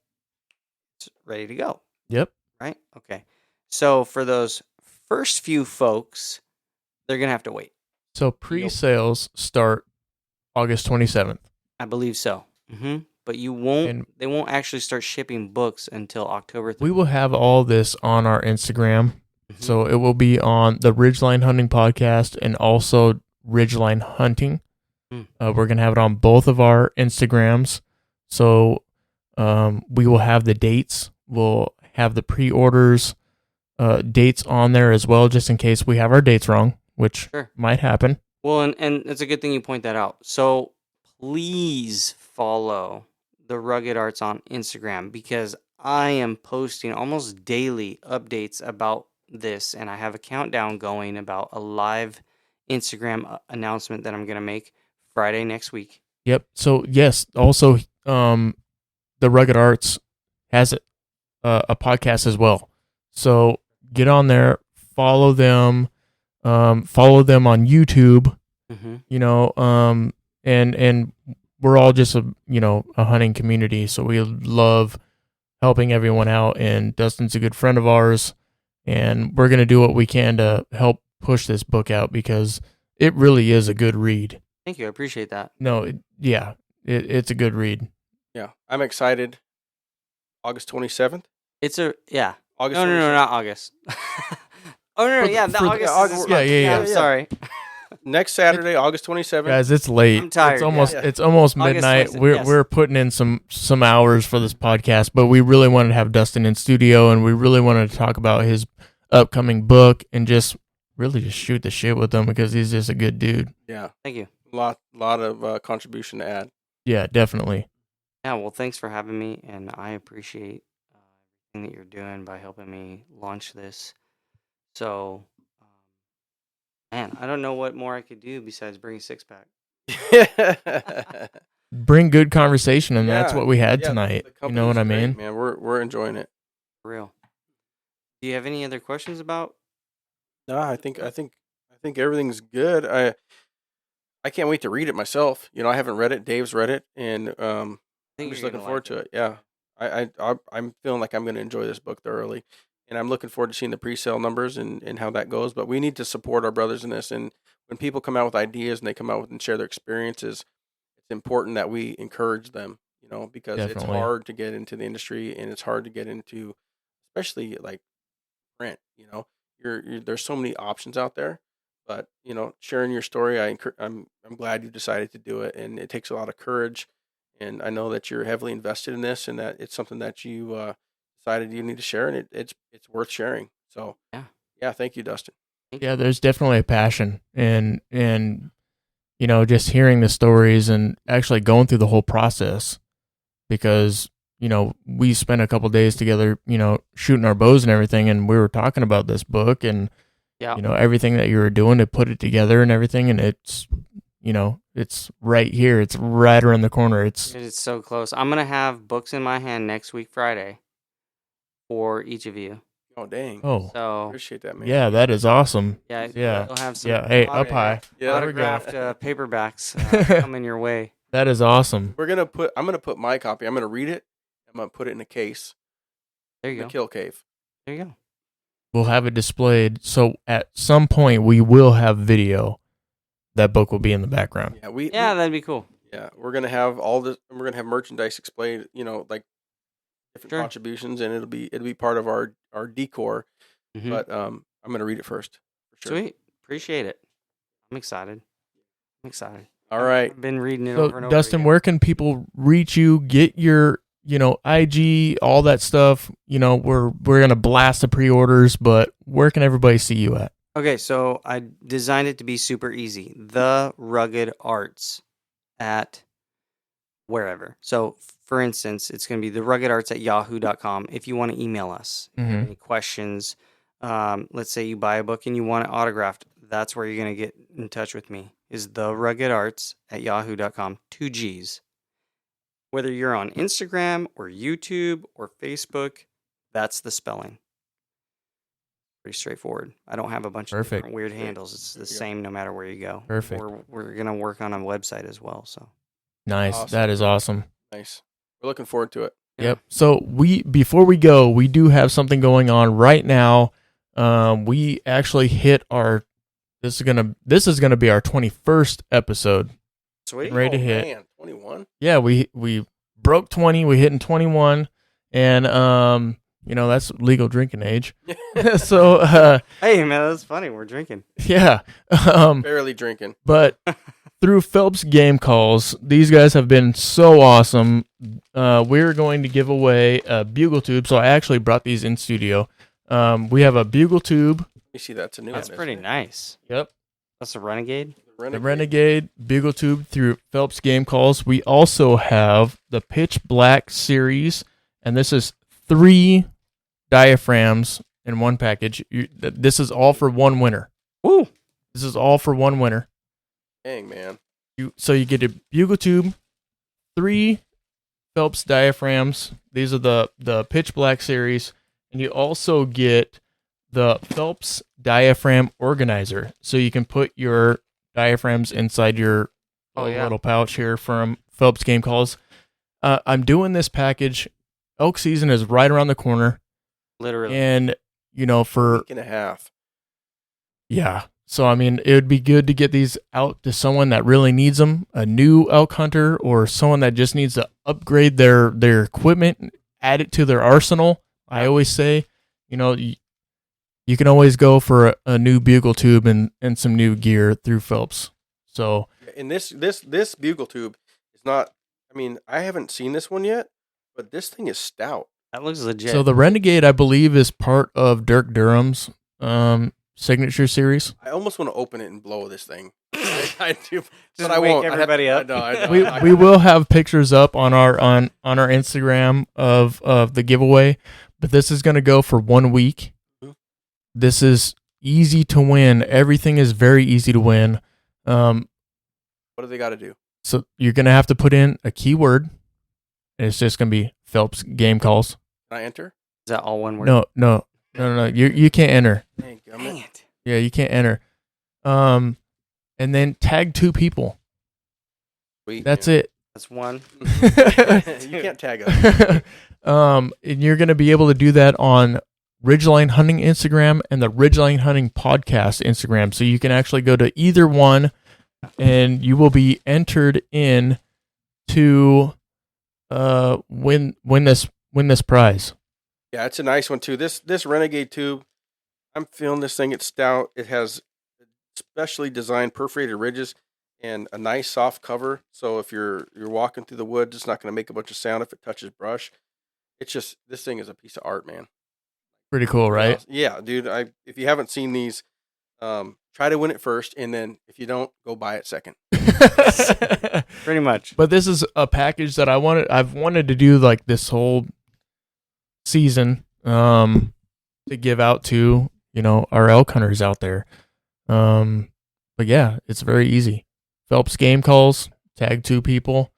it's ready to go. Yep. Right? Okay. So for those first few folks, they're going to have to wait. So pre-sales start August 27th. I believe so. But you won't. And- they won't actually start shipping books until October 3rd. We will have all this on our Instagram. Mhm. So it will be on the Ridgeline Hunting podcast and also Ridgeline Hunting. We're going to have it on both of our Instagrams. So we will have the dates. We'll have the pre-orders dates on there as well, just in case we have our dates wrong, which Sure. might happen. Well, and it's a good thing you point that out. So please follow the Rugged Arts on Instagram because I am posting almost daily updates about this, and I have a countdown going about a live Instagram announcement that I'm going to make Friday next week. Yep. So yes, also the Rugged Arts has a podcast as well. So get on there, follow them on YouTube. Mm-hmm. And we're all just a hunting community, so we love helping everyone out. And Dustin's a good friend of ours, and we're gonna do what we can to help push this book out because it really is a good read. Thank you. I appreciate that. No, it's a good read. Yeah, I'm excited. August 27th. It's August. No, 27th. not August. Oh, no, yeah, the for- August. yeah, is this August- month. yeah. I'm sorry. Next Saturday, August 27th. Guys, it's late. I'm tired, It's almost yeah. it's almost August midnight. 26th, We're yes. we're putting in some hours for this podcast, but we really wanted to have Dustin in studio, and we really wanted to talk about his upcoming book and just shoot the shit with him because he's just a good dude. Yeah, Thank you. lot of contribution to add. Yeah, definitely. Yeah, well, thanks for having me, and I appreciate everything that you're doing by helping me launch this. So, man, I don't know what more I could do besides bring a six-pack. Bring good conversation, and that's Yeah, what we had yeah, tonight. the You know what I company's mean? great, man, we're enjoying it. For real. Do you have any other questions about? No, I think everything's good. I can't wait to read it myself. I haven't read it. Dave's read it, and I I'm think just you're looking gonna forward like to it. Yeah, I'm feeling like I'm going to enjoy this book thoroughly, and I'm looking forward to seeing the pre-sale numbers and how that goes. But we need to support our brothers in this, and when people come out with ideas and they come out with and share their experiences, it's important that we encourage them. Because it's Definitely. hard to get into the industry, and it's hard to get into, especially like print. There's so many options out there. But sharing your story, I'm glad you decided to do it, and it takes a lot of courage and I know that you're heavily invested in this, and that it's something that you decided you need to share, and it's worth sharing. So yeah, thank you, Dustin. Yeah, there's definitely a passion, and just hearing the stories and actually going through the whole process, because we spent a couple days together, shooting our bows and everything, and we were talking about this book and everything that you were doing to put it together and everything, and it's right here, it's right around the corner. It's so close. I'm gonna have books in my hand next week Friday for each of you. Oh, dang. Oh, So Appreciate that, man. yeah, that is awesome. yeah, Yeah. we'll have some Yeah, hey, up high. Yeah. There we go. autographed paperbacks coming your way. That is awesome. I'm gonna put my copy. I'm gonna read it. I'm gonna put it in a case There in you the go. kill cave. There you go. We'll have it displayed. So at some point we will have video. That book will be in the background. Yeah, That'd be cool. yeah. We're gonna have all this. We're gonna have merchandise explained. Like different Sure. contributions, and it'll be part of our decor. Mhm. But I'm gonna read it first. For sure. Sweet. Appreciate it. I'm excited. All right. I've been reading it So over and over. Dustin, again. where can people reach you? Get your IG, all that stuff. We're gonna blast the pre-orders, but where can everybody see you at? Okay, so I designed it to be super easy. The Rugged Arts at wherever. So, for instance, it's going to be therugged@yahoo.com. If you want to email us, if you have Mhm. any questions, let's say you buy a book and you want it autographed, that's where you're going to get in touch with me, is therugged@yahoo.com, 2 G's. Whether you're on Instagram or YouTube or Facebook, that's the spelling. Pretty straightforward. I don't have a bunch of Perfect. different weird handles. It's the same no matter where you go. Perfect. We're going to work on a website as well, so. Nice. Awesome. That is awesome. Nice. We're looking forward to it. Yep. So before we go, we do have something going on right now. We actually hit this is gonna be our 21st episode. Sweet. Ready to Oh, hit. man, 21. Yeah, we broke 20. We hit in 21, and that's legal drinking age. So Hey, man, that's funny. We're drinking. yeah. Barely drinking. But through Phelps Game Calls, these guys have been so awesome. We're going to give away a bugle tube. So I actually brought these in studio. We have a bugle tube. You see, that's a new That's one. pretty isn't it? nice. Yep. That's a Renegade. The Renegade bugle tube through Phelps Game Calls. We also have the Pitch Black series, and this is 3 diaphragms in one package. This is all for one winner. Woo! This is all for one winner. Dang, man. So you get a bugle tube, 3 Phelps diaphragms. These are the Pitch Black series, and you also get the Phelps diaphragm organizer, so you can put your diaphragms inside your little pouch here from Phelps Game Calls. I'm doing this package. Elk season is right around the corner, Literally. and for Week and a half. yeah. So, I mean, it would be good to get these out to someone that really needs them, a new elk hunter or someone that just needs to upgrade their equipment, add it to their arsenal. I always say, you can always go for a new bugle tube and some new gear through Phelps. So, And this bugle tube is not, I mean, I haven't seen this one yet, but this thing is stout. That looks legit. so the Renegade, I believe, is part of Dirk Durham's signature series. I almost want to open it and blow this thing. I do, Just but I wake won't. everybody up. I know. We will have pictures up on our Instagram of the giveaway, but this is going to go for 1 week. Mhm. This is easy to win. Everything is very easy to win. What do they got to do? So you're going to have to put in a keyword. And it's just going to be Phelps Game Calls. Can I enter? Is that all one word? No. You can't enter. Dang, Dang it. Yeah, you can't enter. And then tag 2 people. Sweet, That's man. it. That's one. You can't tag us. And you're going to be able to do that on Ridgeline Hunting Instagram and the Ridgeline Hunting Podcast Instagram. So you can actually go to either one, and you will be entered in to win this prize. Yeah, it's a nice one too. This Renegade tube, I'm feeling this thing. It's stout. It has specially designed perforated ridges, and a nice soft cover. So if you're walking through the woods, it's not going to make a bunch of sound if it touches brush. It's just, this thing is a piece of art, man. Pretty cool, right? Yeah, dude. If you haven't seen these, try to win it first, and then if you don't, go buy it second. Pretty much. But this is a package that I've wanted to do like this whole season, to give out to, our elk hunters out there. But yeah, it's very easy. Phelps Game Calls, tag 2 people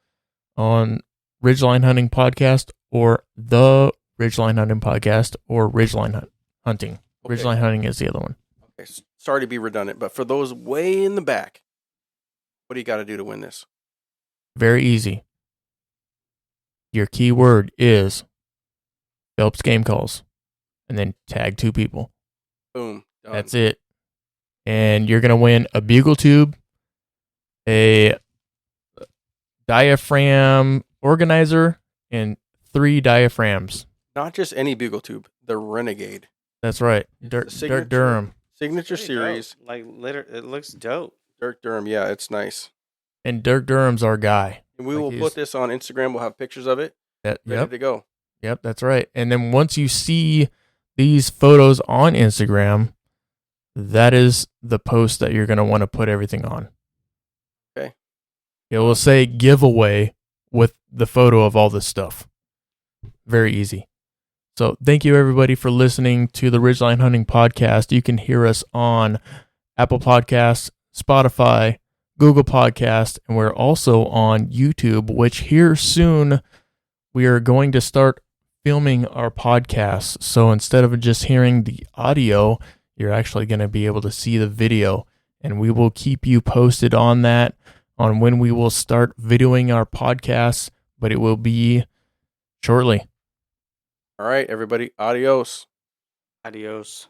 on Ridgeline Hunting Podcast or the Ridgeline Hunting Podcast or Ridgeline Hunting. Okay. Ridgeline Hunting is the other one. Okay, sorry to be redundant, but for those way in the back, what do you got to do to win this? Very easy. Your keyword is Phelps Game Calls and then tag 2 people. Boom. Done. That's it. And you're going to win a bugle tube, a diaphragm organizer, and 3 diaphragms. Not just any bugle tube, the Renegade. That's right. It's Dirk the signature- Durham. Signature Pretty series. dope. Like, it looks dope. Dirk Durham. Yeah, it's nice. And Dirk Durham's our guy. And we Like will he's- put this on Instagram. We'll have pictures of it ready Yep. to go. Yep, that's right. And then once you see these photos on Instagram, that is the post that you're going to want to put everything on. Okay. It will say giveaway with the photo of all this stuff. Very easy. So thank you everybody for listening to the Ridgeline Hunting Podcast. You can hear us on Apple Podcasts, Spotify, Google Podcasts, and we're also on YouTube, which here soon we are going to start filming our podcasts. So instead of just hearing the audio, you're actually going to be able to see the video, and we will keep you posted on that, on when we will start videoing our podcasts, but it will be shortly. All right, everybody. Adios. Adios.